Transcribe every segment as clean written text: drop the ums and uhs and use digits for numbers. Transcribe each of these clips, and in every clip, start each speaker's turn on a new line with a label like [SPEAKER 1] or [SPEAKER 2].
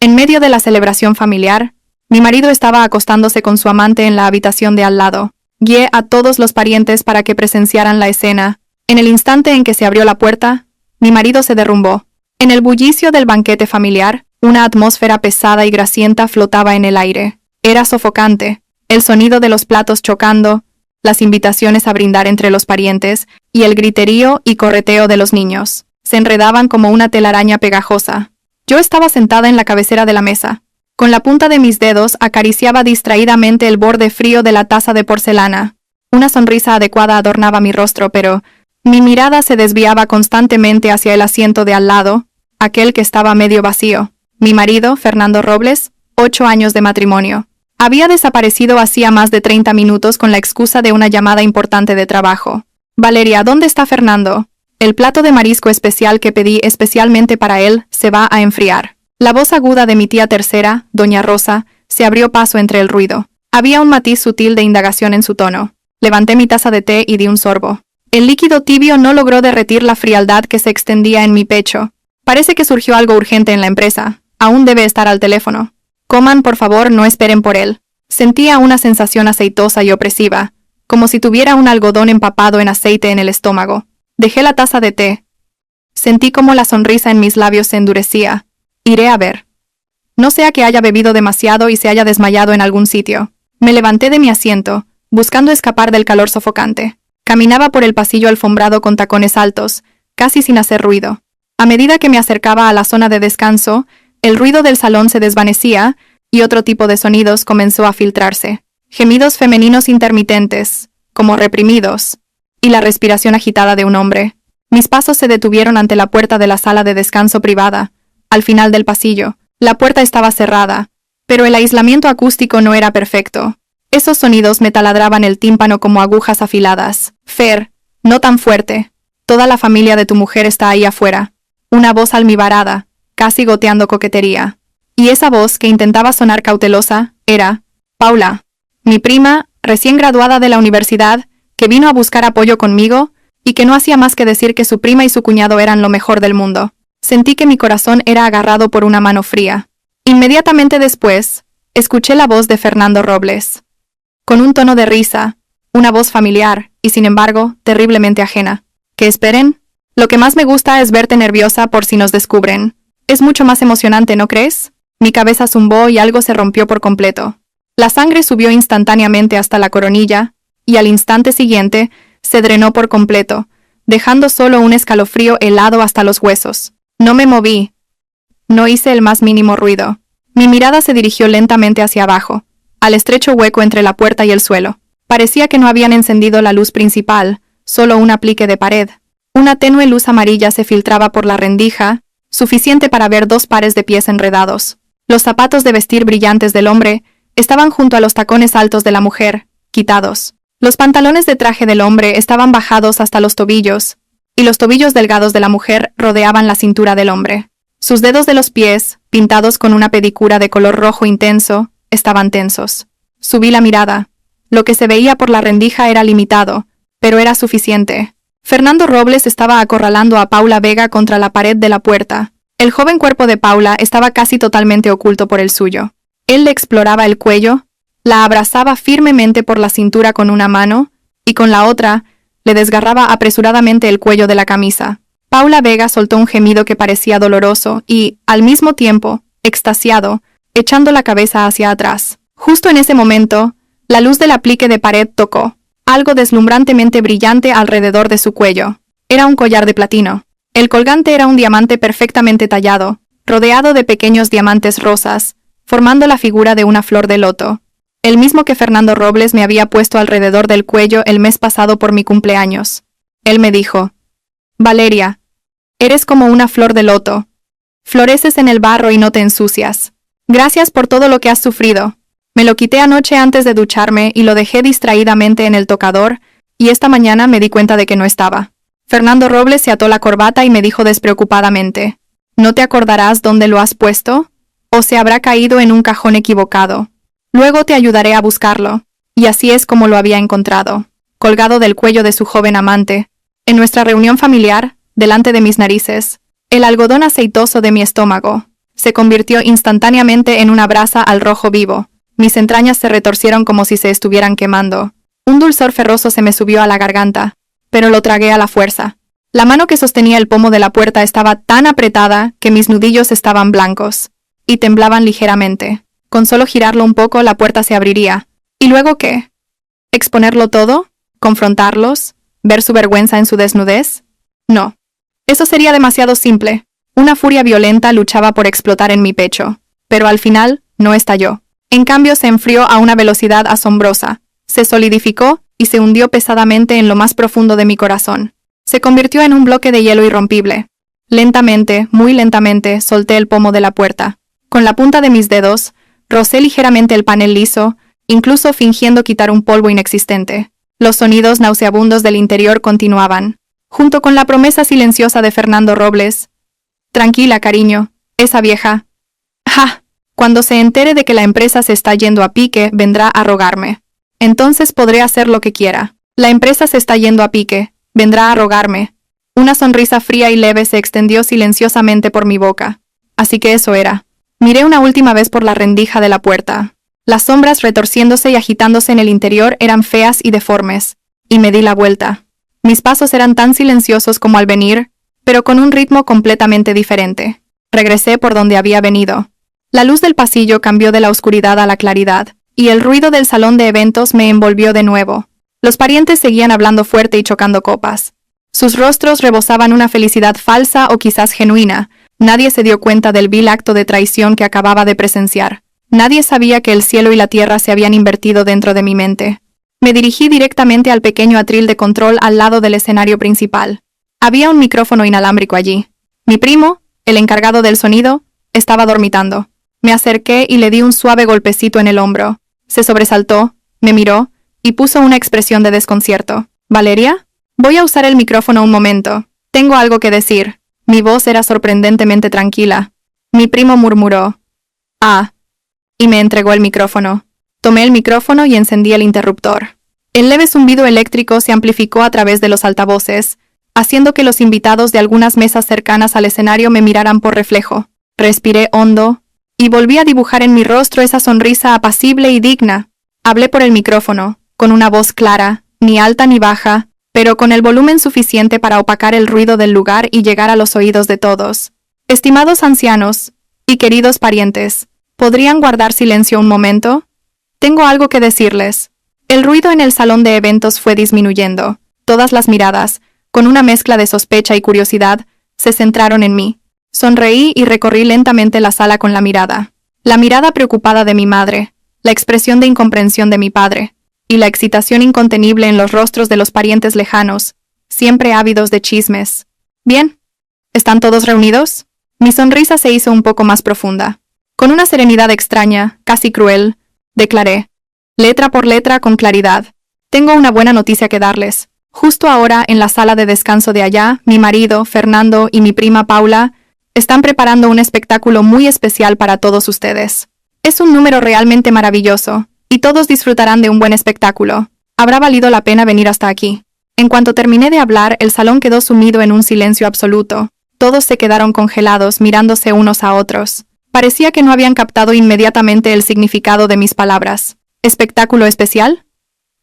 [SPEAKER 1] En medio de la celebración familiar, mi marido estaba acostándose con su amante en la habitación de al lado. Guié a todos los parientes para que presenciaran la escena. En el instante en que se abrió la puerta, mi marido se derrumbó. En el bullicio del banquete familiar, una atmósfera pesada y grasienta flotaba en el aire. Era sofocante. El sonido de los platos chocando, las invitaciones a brindar entre los parientes y el griterío y correteo de los niños se enredaban como una telaraña pegajosa. Yo estaba sentada en la cabecera de la mesa. Con la punta de mis dedos acariciaba distraídamente el borde frío de la taza de porcelana. Una sonrisa adecuada adornaba mi rostro, pero mi mirada se desviaba constantemente hacia el asiento de al lado, aquel que estaba medio vacío. Mi marido, Fernando Robles, 8 años de matrimonio. Había desaparecido hacía más de 30 minutos con la excusa de una llamada importante de trabajo. Valeria, ¿dónde está Fernando? El plato de marisco especial que pedí especialmente para él se va a enfriar. La voz aguda de mi tía tercera, doña Rosa, se abrió paso entre el ruido. Había un matiz sutil de indagación en su tono. Levanté mi taza de té y di un sorbo. El líquido tibio no logró derretir la frialdad que se extendía en mi pecho. Parece que surgió algo urgente en la empresa. Aún debe estar al teléfono. Coman, por favor, no esperen por él. Sentía una sensación aceitosa y opresiva, como si tuviera un algodón empapado en aceite en el estómago. Dejé la taza de té. Sentí como la sonrisa en mis labios se endurecía. Iré a ver. No sea que haya bebido demasiado y se haya desmayado en algún sitio. Me levanté de mi asiento, buscando escapar del calor sofocante. Caminaba por el pasillo alfombrado con tacones altos, casi sin hacer ruido. A medida que me acercaba a la zona de descanso, el ruido del salón se desvanecía y otro tipo de sonidos comenzó a filtrarse. Gemidos femeninos intermitentes, como reprimidos, y la respiración agitada de un hombre. Mis pasos se detuvieron ante la puerta de la sala de descanso privada, al final del pasillo. La puerta estaba cerrada, pero el aislamiento acústico no era perfecto. Esos sonidos me taladraban el tímpano como agujas afiladas. Fer, no tan fuerte. Toda la familia de tu mujer está ahí afuera. Una voz almibarada, casi goteando coquetería. Y esa voz, que intentaba sonar cautelosa, era Paula, mi prima, recién graduada de la universidad, que vino a buscar apoyo conmigo, y que no hacía más que decir que su prima y su cuñado eran lo mejor del mundo. Sentí que mi corazón era agarrado por una mano fría. Inmediatamente después, escuché la voz de Fernando Robles. Con un tono de risa, una voz familiar, y sin embargo, terriblemente ajena. ¿Que esperen? Lo que más me gusta es verte nerviosa por si nos descubren. Es mucho más emocionante, ¿no crees? Mi cabeza zumbó y algo se rompió por completo. La sangre subió instantáneamente hasta la coronilla, y al instante siguiente, se drenó por completo, dejando solo un escalofrío helado hasta los huesos. No me moví. No hice el más mínimo ruido. Mi mirada se dirigió lentamente hacia abajo, al estrecho hueco entre la puerta y el suelo. Parecía que no habían encendido la luz principal, solo un aplique de pared. Una tenue luz amarilla se filtraba por la rendija, suficiente para ver 2 pares de pies enredados. Los zapatos de vestir brillantes del hombre estaban junto a los tacones altos de la mujer, quitados. Los pantalones de traje del hombre estaban bajados hasta los tobillos, y los tobillos delgados de la mujer rodeaban la cintura del hombre. Sus dedos de los pies, pintados con una pedicura de color rojo intenso, estaban tensos. Subí la mirada. Lo que se veía por la rendija era limitado, pero era suficiente. Fernando Robles estaba acorralando a Paula Vega contra la pared de la puerta. El joven cuerpo de Paula estaba casi totalmente oculto por el suyo. Él le exploraba el cuello, la abrazaba firmemente por la cintura con una mano, y con la otra, le desgarraba apresuradamente el cuello de la camisa. Paula Vega soltó un gemido que parecía doloroso y, al mismo tiempo, extasiado, echando la cabeza hacia atrás. Justo en ese momento, la luz del aplique de pared tocó algo deslumbrantemente brillante alrededor de su cuello. Era un collar de platino. El colgante era un diamante perfectamente tallado, rodeado de pequeños diamantes rosas, formando la figura de una flor de loto. El mismo que Fernando Robles me había puesto alrededor del cuello el mes pasado por mi cumpleaños. Él me dijo: Valeria, eres como una flor de loto. Floreces en el barro y no te ensucias. Gracias por todo lo que has sufrido. Me lo quité anoche antes de ducharme y lo dejé distraídamente en el tocador, y esta mañana me di cuenta de que no estaba. Fernando Robles se ató la corbata y me dijo despreocupadamente: ¿No te acordarás dónde lo has puesto? ¿O se habrá caído en un cajón equivocado? Luego te ayudaré a buscarlo. Y así es como lo había encontrado, colgado del cuello de su joven amante. En nuestra reunión familiar, delante de mis narices, el algodón aceitoso de mi estómago se convirtió instantáneamente en una brasa al rojo vivo. Mis entrañas se retorcieron como si se estuvieran quemando. Un dulzor ferroso se me subió a la garganta, pero lo tragué a la fuerza. La mano que sostenía el pomo de la puerta estaba tan apretada que mis nudillos estaban blancos, y temblaban ligeramente. Con solo girarlo un poco la puerta se abriría. ¿Y luego qué? ¿Exponerlo todo? ¿Confrontarlos? ¿Ver su vergüenza en su desnudez? No. Eso sería demasiado simple. Una furia violenta luchaba por explotar en mi pecho, pero al final no estalló. En cambio se enfrió a una velocidad asombrosa, se solidificó y se hundió pesadamente en lo más profundo de mi corazón. Se convirtió en un bloque de hielo irrompible. Lentamente, muy lentamente, solté el pomo de la puerta. Con la punta de mis dedos, rocé ligeramente el panel liso, incluso fingiendo quitar un polvo inexistente. Los sonidos nauseabundos del interior continuaban, junto con la promesa silenciosa de Fernando Robles. Tranquila, cariño, esa vieja. ¡Ja! Cuando se entere de que la empresa se está yendo a pique, vendrá a rogarme. Entonces podré hacer lo que quiera. La empresa se está yendo a pique, vendrá a rogarme. Una sonrisa fría y leve se extendió silenciosamente por mi boca. Así que eso era. Miré una última vez por la rendija de la puerta. Las sombras retorciéndose y agitándose en el interior eran feas y deformes, y me di la vuelta. Mis pasos eran tan silenciosos como al venir, pero con un ritmo completamente diferente. Regresé por donde había venido. La luz del pasillo cambió de la oscuridad a la claridad, y el ruido del salón de eventos me envolvió de nuevo. Los parientes seguían hablando fuerte y chocando copas. Sus rostros rebosaban una felicidad falsa o quizás genuina. Nadie se dio cuenta del vil acto de traición que acababa de presenciar. Nadie sabía que el cielo y la tierra se habían invertido dentro de mi mente. Me dirigí directamente al pequeño atril de control al lado del escenario principal. Había un micrófono inalámbrico allí. Mi primo, el encargado del sonido, estaba dormitando. Me acerqué y le di un suave golpecito en el hombro. Se sobresaltó, me miró, y puso una expresión de desconcierto. ¿Valeria? Voy a usar el micrófono un momento. Tengo algo que decir. Mi voz era sorprendentemente tranquila. Mi primo murmuró. Ah. Y me entregó el micrófono. Tomé el micrófono y encendí el interruptor. El leve zumbido eléctrico se amplificó a través de los altavoces, haciendo que los invitados de algunas mesas cercanas al escenario me miraran por reflejo. Respiré hondo, y volví a dibujar en mi rostro esa sonrisa apacible y digna. Hablé por el micrófono, con una voz clara, ni alta ni baja, pero con el volumen suficiente para opacar el ruido del lugar y llegar a los oídos de todos. Estimados ancianos y queridos parientes, ¿podrían guardar silencio un momento? Tengo algo que decirles. El ruido en el salón de eventos fue disminuyendo. Todas las miradas, con una mezcla de sospecha y curiosidad, se centraron en mí. Sonreí y recorrí lentamente la sala con la mirada preocupada de mi madre, la expresión de incomprensión de mi padre, y la excitación incontenible en los rostros de los parientes lejanos, siempre ávidos de chismes. ¿Bien? ¿Están todos reunidos? Mi sonrisa se hizo un poco más profunda. Con una serenidad extraña, casi cruel, declaré, letra por letra con claridad. Tengo una buena noticia que darles. Justo ahora, en la sala de descanso de allá, mi marido, Fernando, y mi prima Paula están preparando un espectáculo muy especial para todos ustedes. Es un número realmente maravilloso, y todos disfrutarán de un buen espectáculo. Habrá valido la pena venir hasta aquí. En cuanto terminé de hablar, el salón quedó sumido en un silencio absoluto. Todos se quedaron congelados, mirándose unos a otros. Parecía que no habían captado inmediatamente el significado de mis palabras. ¿Espectáculo especial?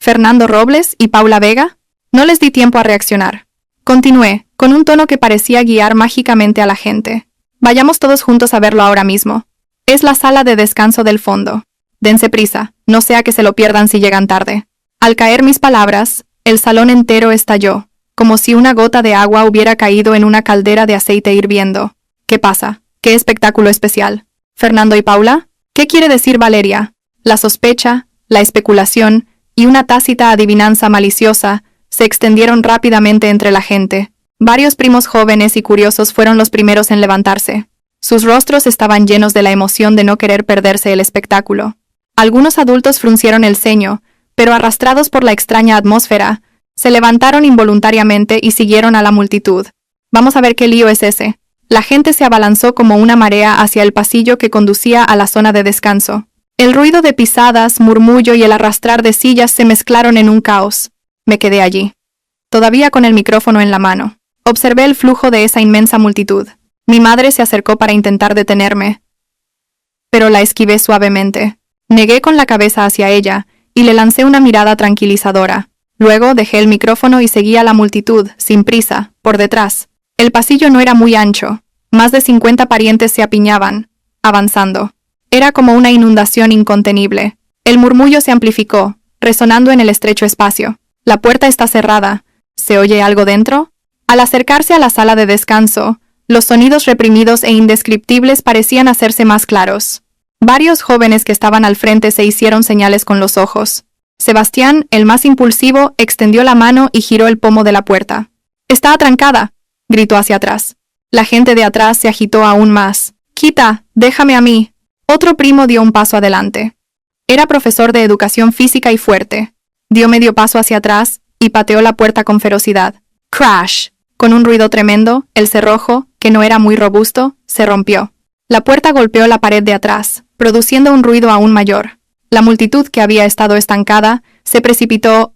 [SPEAKER 1] ¿Fernando Robles y Paula Vega? No les di tiempo a reaccionar. Continué, con un tono que parecía guiar mágicamente a la gente. Vayamos todos juntos a verlo ahora mismo. Es la sala de descanso del fondo. Dense prisa, no sea que se lo pierdan si llegan tarde. Al caer mis palabras, el salón entero estalló, como si una gota de agua hubiera caído en una caldera de aceite hirviendo. ¿Qué pasa? ¿Qué espectáculo especial? ¿Fernando y Paula? ¿Qué quiere decir Valeria? La sospecha, la especulación y una tácita adivinanza maliciosa se extendieron rápidamente entre la gente. Varios primos jóvenes y curiosos fueron los primeros en levantarse. Sus rostros estaban llenos de la emoción de no querer perderse el espectáculo. Algunos adultos fruncieron el ceño, pero arrastrados por la extraña atmósfera, se levantaron involuntariamente y siguieron a la multitud. Vamos a ver qué lío es ese. La gente se abalanzó como una marea hacia el pasillo que conducía a la zona de descanso. El ruido de pisadas, murmullo y el arrastrar de sillas se mezclaron en un caos. Me quedé allí, todavía con el micrófono en la mano. Observé el flujo de esa inmensa multitud. Mi madre se acercó para intentar detenerme, pero la esquivé suavemente. Negué con la cabeza hacia ella y le lancé una mirada tranquilizadora. Luego dejé el micrófono y seguí a la multitud, sin prisa, por detrás. El pasillo no era muy ancho. Más de 50 parientes se apiñaban, avanzando. Era como una inundación incontenible. El murmullo se amplificó, resonando en el estrecho espacio. La puerta está cerrada. ¿Se oye algo dentro? Al acercarse a la sala de descanso, los sonidos reprimidos e indescriptibles parecían hacerse más claros. Varios jóvenes que estaban al frente se hicieron señales con los ojos. Sebastián, el más impulsivo, extendió la mano y giró el pomo de la puerta. «¡Está atrancada!», gritó hacia atrás. La gente de atrás se agitó aún más. «¡Quita! ¡Déjame a mí!». Otro primo dio un paso adelante. Era profesor de educación física y fuerte. Dio medio paso hacia atrás y pateó la puerta con ferocidad. ¡Crash! Con un ruido tremendo, el cerrojo, que no era muy robusto, se rompió. La puerta golpeó la pared de atrás, produciendo un ruido aún mayor. La multitud que había estado estancada se precipitó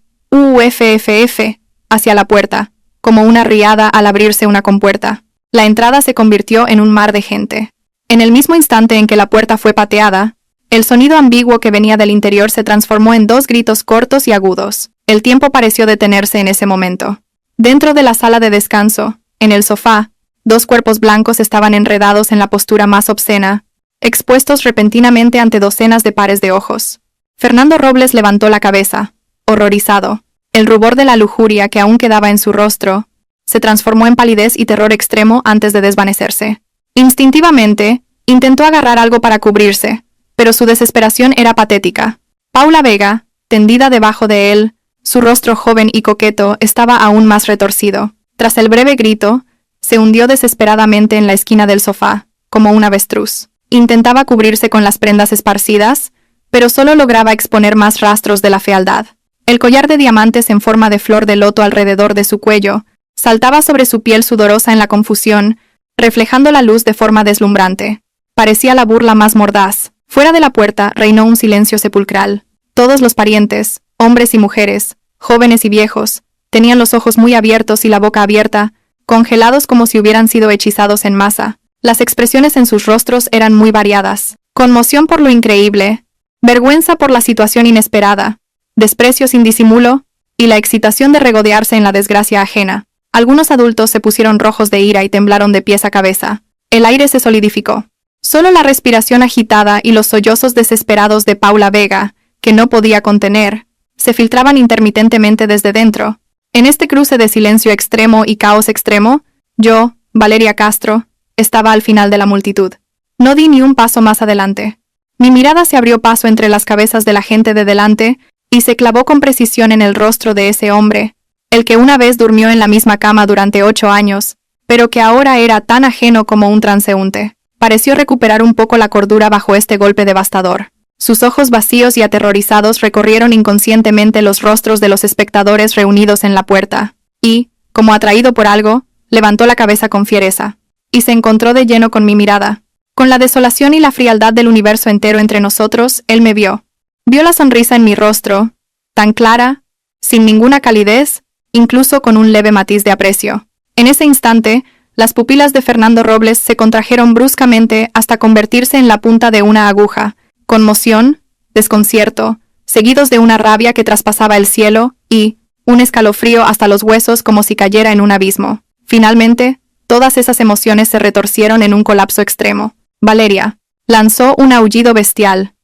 [SPEAKER 1] hacia la puerta, como una riada al abrirse una compuerta. La entrada se convirtió en un mar de gente. En el mismo instante en que la puerta fue pateada, el sonido ambiguo que venía del interior se transformó en 2 gritos cortos y agudos. El tiempo pareció detenerse en ese momento. Dentro de la sala de descanso, en el sofá, 2 cuerpos blancos estaban enredados en la postura más obscena, expuestos repentinamente ante docenas de pares de ojos. Fernando Robles levantó la cabeza, horrorizado. El rubor de la lujuria que aún quedaba en su rostro se transformó en palidez y terror extremo antes de desvanecerse. Instintivamente, intentó agarrar algo para cubrirse, pero su desesperación era patética. Paula Vega, tendida debajo de él, su rostro joven y coqueto estaba aún más retorcido. Tras el breve grito, se hundió desesperadamente en la esquina del sofá, como un avestruz. Intentaba cubrirse con las prendas esparcidas, pero solo lograba exponer más rastros de la fealdad. El collar de diamantes en forma de flor de loto alrededor de su cuello saltaba sobre su piel sudorosa en la confusión, reflejando la luz de forma deslumbrante. Parecía la burla más mordaz. Fuera de la puerta reinó un silencio sepulcral. Todos los parientes, hombres y mujeres, jóvenes y viejos, tenían los ojos muy abiertos y la boca abierta, congelados como si hubieran sido hechizados en masa. Las expresiones en sus rostros eran muy variadas. Conmoción por lo increíble, vergüenza por la situación inesperada, desprecio sin disimulo, y la excitación de regodearse en la desgracia ajena. Algunos adultos se pusieron rojos de ira y temblaron de pies a cabeza. El aire se solidificó. Solo la respiración agitada y los sollozos desesperados de Paula Vega, que no podía contener, se filtraban intermitentemente desde dentro. En este cruce de silencio extremo y caos extremo, yo, Valeria Castro, estaba al final de la multitud. No di ni un paso más adelante. Mi mirada se abrió paso entre las cabezas de la gente de delante y se clavó con precisión en el rostro de ese hombre, el que una vez durmió en la misma cama durante 8 años, pero que ahora era tan ajeno como un transeúnte. Pareció recuperar un poco la cordura bajo este golpe devastador. Sus ojos vacíos y aterrorizados recorrieron inconscientemente los rostros de los espectadores reunidos en la puerta, y, como atraído por algo, levantó la cabeza con fiereza, y se encontró de lleno con mi mirada. Con la desolación y la frialdad del universo entero entre nosotros, él me vio. Vio la sonrisa en mi rostro, tan clara, sin ninguna calidez, incluso con un leve matiz de aprecio. En ese instante, las pupilas de Fernando Robles se contrajeron bruscamente hasta convertirse en la punta de una aguja. Conmoción, desconcierto, seguidos de una rabia que traspasaba el cielo y un escalofrío hasta los huesos como si cayera en un abismo. Finalmente, todas esas emociones se retorcieron en un colapso extremo. Valeria lanzó un aullido bestial,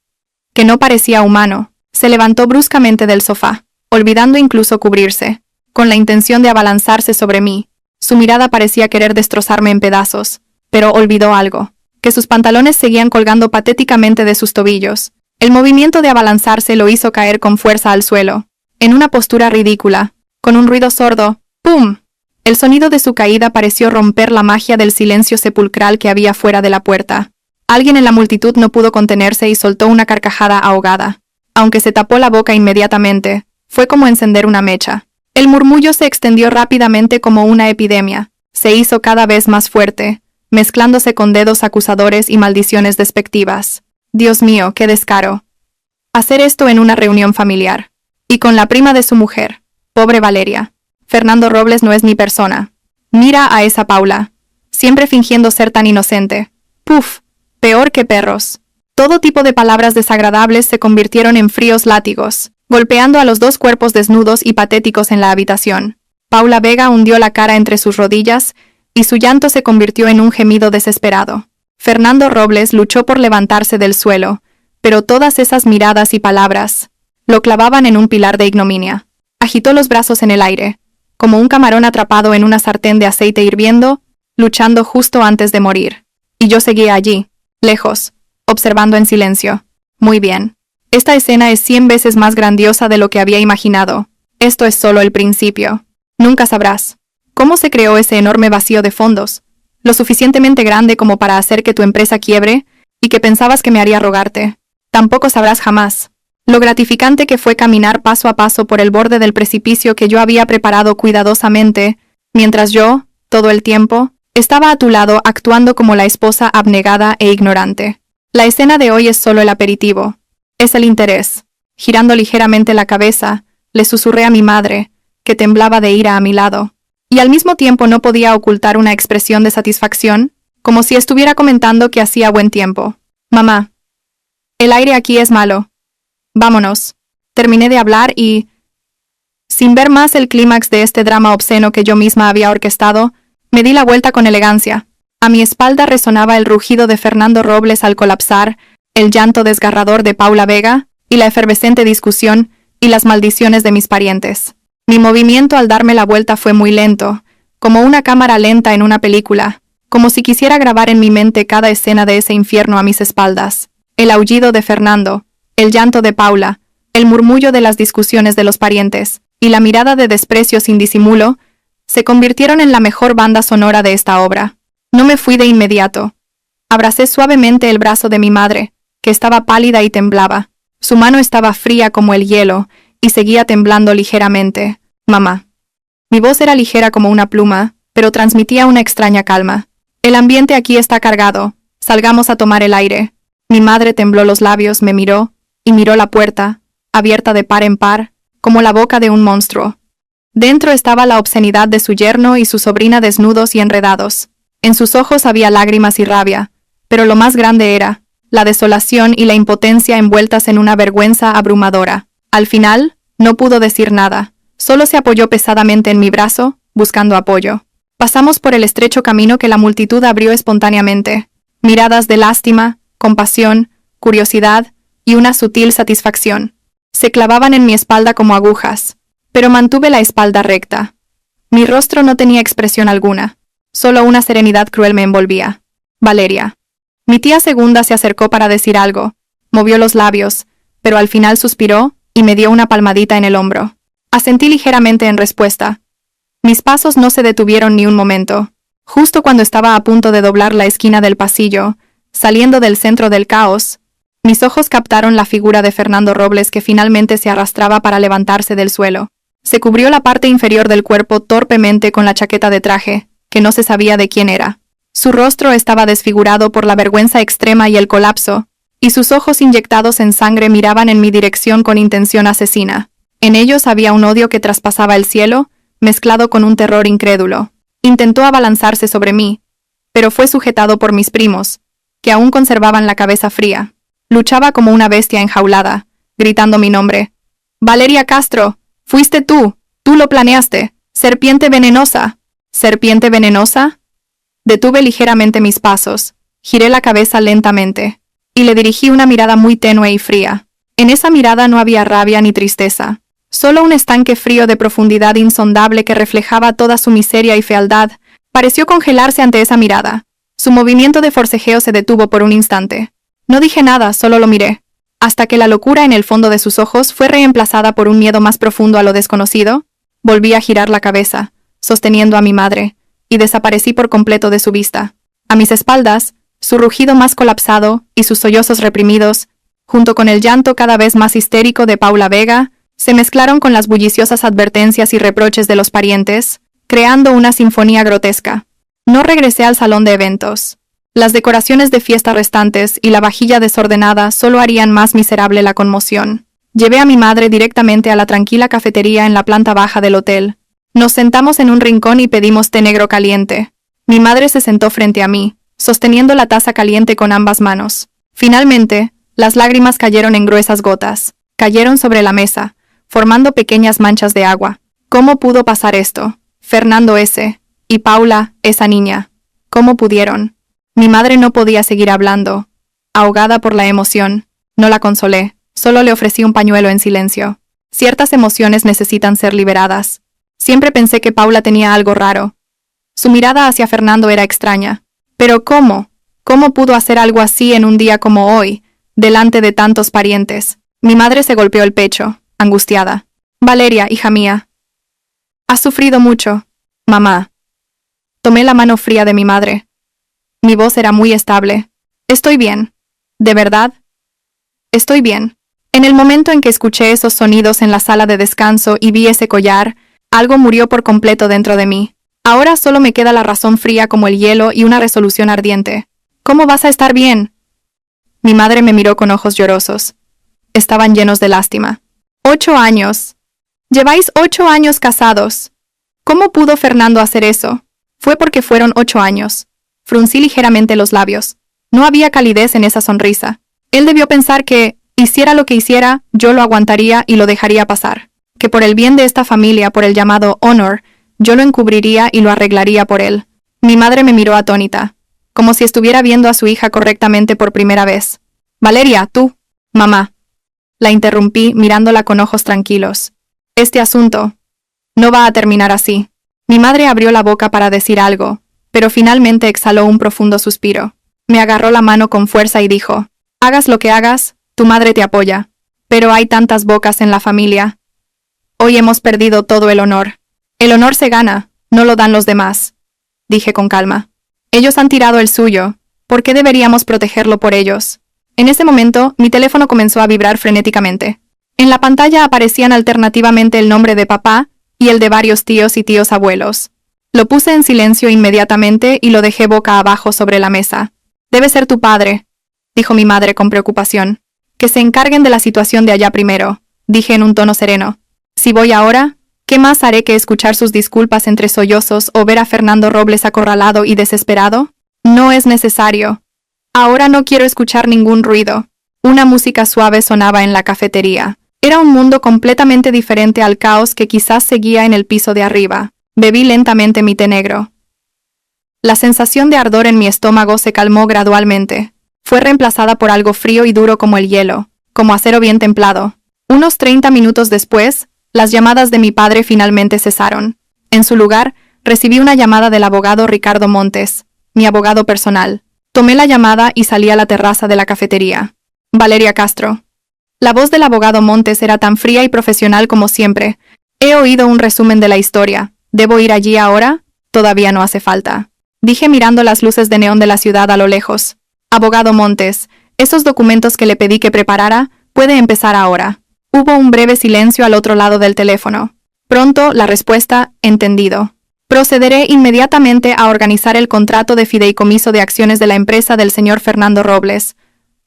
[SPEAKER 1] que no parecía humano. Se levantó bruscamente del sofá, olvidando incluso cubrirse, con la intención de abalanzarse sobre mí. Su mirada parecía querer destrozarme en pedazos, pero olvidó algo, que sus pantalones seguían colgando patéticamente de sus tobillos. El movimiento de abalanzarse lo hizo caer con fuerza al suelo, en una postura ridícula, con un ruido sordo. ¡Pum! El sonido de su caída pareció romper la magia del silencio sepulcral que había fuera de la puerta. Alguien en la multitud no pudo contenerse y soltó una carcajada ahogada. Aunque se tapó la boca inmediatamente, fue como encender una mecha. El murmullo se extendió rápidamente como una epidemia. Se hizo cada vez más fuerte, mezclándose con dedos acusadores y maldiciones despectivas. Dios mío, qué descaro. Hacer esto en una reunión familiar. Y con la prima de su mujer. Pobre Valeria. Fernando Robles no es ni persona. Mira a esa Paula. Siempre fingiendo ser tan inocente. Puf, peor que perros. Todo tipo de palabras desagradables se convirtieron en fríos látigos, golpeando a los dos cuerpos desnudos y patéticos en la habitación. Paula Vega hundió la cara entre sus rodillas y su llanto se convirtió en un gemido desesperado. Fernando Robles luchó por levantarse del suelo, pero todas esas miradas y palabras lo clavaban en un pilar de ignominia. Agitó los brazos en el aire, como un camarón atrapado en una sartén de aceite hirviendo, luchando justo antes de morir. Y yo seguía allí, lejos, observando en silencio. Muy bien. Esta escena es 100 veces más grandiosa de lo que había imaginado. Esto es solo el principio. Nunca sabrás cómo se creó ese enorme vacío de fondos, lo suficientemente grande como para hacer que tu empresa quiebre y que pensabas que me haría rogarte. Tampoco sabrás jamás lo gratificante que fue caminar paso a paso por el borde del precipicio que yo había preparado cuidadosamente, mientras yo, todo el tiempo, estaba a tu lado actuando como la esposa abnegada e ignorante. La escena de hoy es solo el aperitivo. Es el interés. Girando ligeramente la cabeza, le susurré a mi madre, que temblaba de ira a mi lado, y al mismo tiempo no podía ocultar una expresión de satisfacción, como si estuviera comentando que hacía buen tiempo. Mamá, el aire aquí es malo. Vámonos. Terminé de hablar y, sin ver más el clímax de este drama obsceno que yo misma había orquestado, me di la vuelta con elegancia. A mi espalda resonaba el rugido de Fernando Robles al colapsar, el llanto desgarrador de Paula Vega, y la efervescente discusión y las maldiciones de mis parientes. Mi movimiento al darme la vuelta fue muy lento, como una cámara lenta en una película, como si quisiera grabar en mi mente cada escena de ese infierno a mis espaldas. El aullido de Fernando, el llanto de Paula, el murmullo de las discusiones de los parientes, y la mirada de desprecio sin disimulo, se convirtieron en la mejor banda sonora de esta obra. No me fui de inmediato. Abracé suavemente el brazo de mi madre, que estaba pálida y temblaba. Su mano estaba fría como el hielo, y seguía temblando ligeramente. Mamá. Mi voz era ligera como una pluma, pero transmitía una extraña calma. El ambiente aquí está cargado. Salgamos a tomar el aire. Mi madre tembló los labios, me miró, y miró la puerta, abierta de par en par, como la boca de un monstruo. Dentro estaba la obscenidad de su yerno y su sobrina desnudos y enredados. En sus ojos había lágrimas y rabia, pero lo más grande era la desolación y la impotencia envueltas en una vergüenza abrumadora. Al final, no pudo decir nada, solo se apoyó pesadamente en mi brazo, buscando apoyo. Pasamos por el estrecho camino que la multitud abrió espontáneamente. Miradas de lástima, compasión, curiosidad y una sutil satisfacción se clavaban en mi espalda como agujas, pero mantuve la espalda recta. Mi rostro no tenía expresión alguna, solo una serenidad cruel me envolvía. Valeria. Mi tía segunda se acercó para decir algo, movió los labios, pero al final suspiró y me dio una palmadita en el hombro. Asentí ligeramente en respuesta. Mis pasos no se detuvieron ni un momento. Justo cuando estaba a punto de doblar la esquina del pasillo, saliendo del centro del caos, mis ojos captaron la figura de Fernando Robles que finalmente se arrastraba para levantarse del suelo. Se cubrió la parte inferior del cuerpo torpemente con la chaqueta de traje, que no se sabía de quién era. Su rostro estaba desfigurado por la vergüenza extrema y el colapso, y sus ojos inyectados en sangre miraban en mi dirección con intención asesina. En ellos había un odio que traspasaba el cielo, mezclado con un terror incrédulo. Intentó abalanzarse sobre mí, pero fue sujetado por mis primos, que aún conservaban la cabeza fría. Luchaba como una bestia enjaulada, gritando mi nombre. «Valeria Castro, fuiste tú, tú lo planeaste, serpiente venenosa». ¿Serpiente venenosa? Detuve ligeramente mis pasos, giré la cabeza lentamente, y le dirigí una mirada muy tenue y fría. En esa mirada no había rabia ni tristeza, solo un estanque frío de profundidad insondable que reflejaba toda su miseria y fealdad. Pareció congelarse ante esa mirada. Su movimiento de forcejeo se detuvo por un instante. No dije nada, solo lo miré, hasta que la locura en el fondo de sus ojos fue reemplazada por un miedo más profundo a lo desconocido. Volví a girar la cabeza, sosteniendo a mi madre, y desaparecí por completo de su vista. A mis espaldas, su rugido más colapsado y sus sollozos reprimidos, junto con el llanto cada vez más histérico de Paula Vega, se mezclaron con las bulliciosas advertencias y reproches de los parientes, creando una sinfonía grotesca. No regresé al salón de eventos. Las decoraciones de fiesta restantes y la vajilla desordenada solo harían más miserable la conmoción. Llevé a mi madre directamente a la tranquila cafetería en la planta baja del hotel. Nos sentamos en un rincón y pedimos té negro caliente. Mi madre se sentó frente a mí, sosteniendo la taza caliente con ambas manos. Finalmente, las lágrimas cayeron en gruesas gotas. Cayeron sobre la mesa, formando pequeñas manchas de agua. ¿Cómo pudo pasar esto? Fernando S. y Paula, esa niña. ¿Cómo pudieron? Mi madre no podía seguir hablando. Ahogada por la emoción, no la consolé, solo le ofrecí un pañuelo en silencio. Ciertas emociones necesitan ser liberadas. Siempre pensé que Paula tenía algo raro. Su mirada hacia Fernando era extraña. Pero ¿cómo? ¿Cómo pudo hacer algo así en un día como hoy, delante de tantos parientes? Mi madre se golpeó el pecho, angustiada. Valeria, hija mía. Has sufrido mucho, mamá. Tomé la mano fría de mi madre. Mi voz era muy estable. Estoy bien. ¿De verdad? Estoy bien. En el momento en que escuché esos sonidos en la sala de descanso y vi ese collar, algo murió por completo dentro de mí. Ahora solo me queda la razón fría como el hielo y una resolución ardiente. ¿Cómo vas a estar bien? Mi madre me miró con ojos llorosos. Estaban llenos de lástima. 8 años. Lleváis 8 años casados. ¿Cómo pudo Fernando hacer eso? Fue porque fueron 8 años. Fruncí ligeramente los labios. No había calidez en esa sonrisa. Él debió pensar que, hiciera lo que hiciera, yo lo aguantaría y lo dejaría pasar. Que por el bien de esta familia, por el llamado honor, yo lo encubriría y lo arreglaría por él. Mi madre me miró atónita, como si estuviera viendo a su hija correctamente por primera vez. Valeria, tú. Mamá. La interrumpí mirándola con ojos tranquilos. Este asunto no va a terminar así. Mi madre abrió la boca para decir algo, pero finalmente exhaló un profundo suspiro. Me agarró la mano con fuerza y dijo, hagas lo que hagas, tu madre te apoya. Pero hay tantas bocas en la familia. Hoy hemos perdido todo el honor. El honor se gana, no lo dan los demás. Dije con calma. Ellos han tirado el suyo. ¿Por qué deberíamos protegerlo por ellos? En ese momento, mi teléfono comenzó a vibrar frenéticamente. En la pantalla aparecían alternativamente el nombre de papá y el de varios tíos y tíos abuelos. Lo puse en silencio inmediatamente y lo dejé boca abajo sobre la mesa. Debe ser tu padre, dijo mi madre con preocupación. Que se encarguen de la situación de allá primero, dije en un tono sereno. Si voy ahora, ¿qué más haré que escuchar sus disculpas entre sollozos o ver a Fernando Robles acorralado y desesperado? No es necesario. Ahora no quiero escuchar ningún ruido. Una música suave sonaba en la cafetería. Era un mundo completamente diferente al caos que quizás seguía en el piso de arriba. Bebí lentamente mi té negro. La sensación de ardor en mi estómago se calmó gradualmente. Fue reemplazada por algo frío y duro como el hielo, como acero bien templado. Unos 30 minutos después, las llamadas de mi padre finalmente cesaron. En su lugar, recibí una llamada del abogado Ricardo Montes, mi abogado personal. Tomé la llamada y salí a la terraza de la cafetería. Valeria Castro. La voz del abogado Montes era tan fría y profesional como siempre. He oído un resumen de la historia. ¿Debo ir allí ahora? Todavía no hace falta. Dije mirando las luces de neón de la ciudad a lo lejos. Abogado Montes, esos documentos que le pedí que preparara, puede empezar ahora. Hubo un breve silencio al otro lado del teléfono. Pronto, la respuesta, entendido. Procederé inmediatamente a organizar el contrato de fideicomiso de acciones de la empresa del señor Fernando Robles.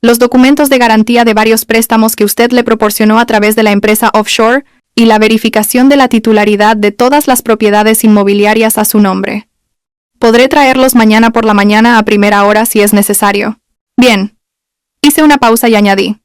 [SPEAKER 1] Los documentos de garantía de varios préstamos que usted le proporcionó a través de la empresa offshore y la verificación de la titularidad de todas las propiedades inmobiliarias a su nombre. Podré traerlos mañana por la mañana a primera hora si es necesario. Bien. Hice una pausa y añadí.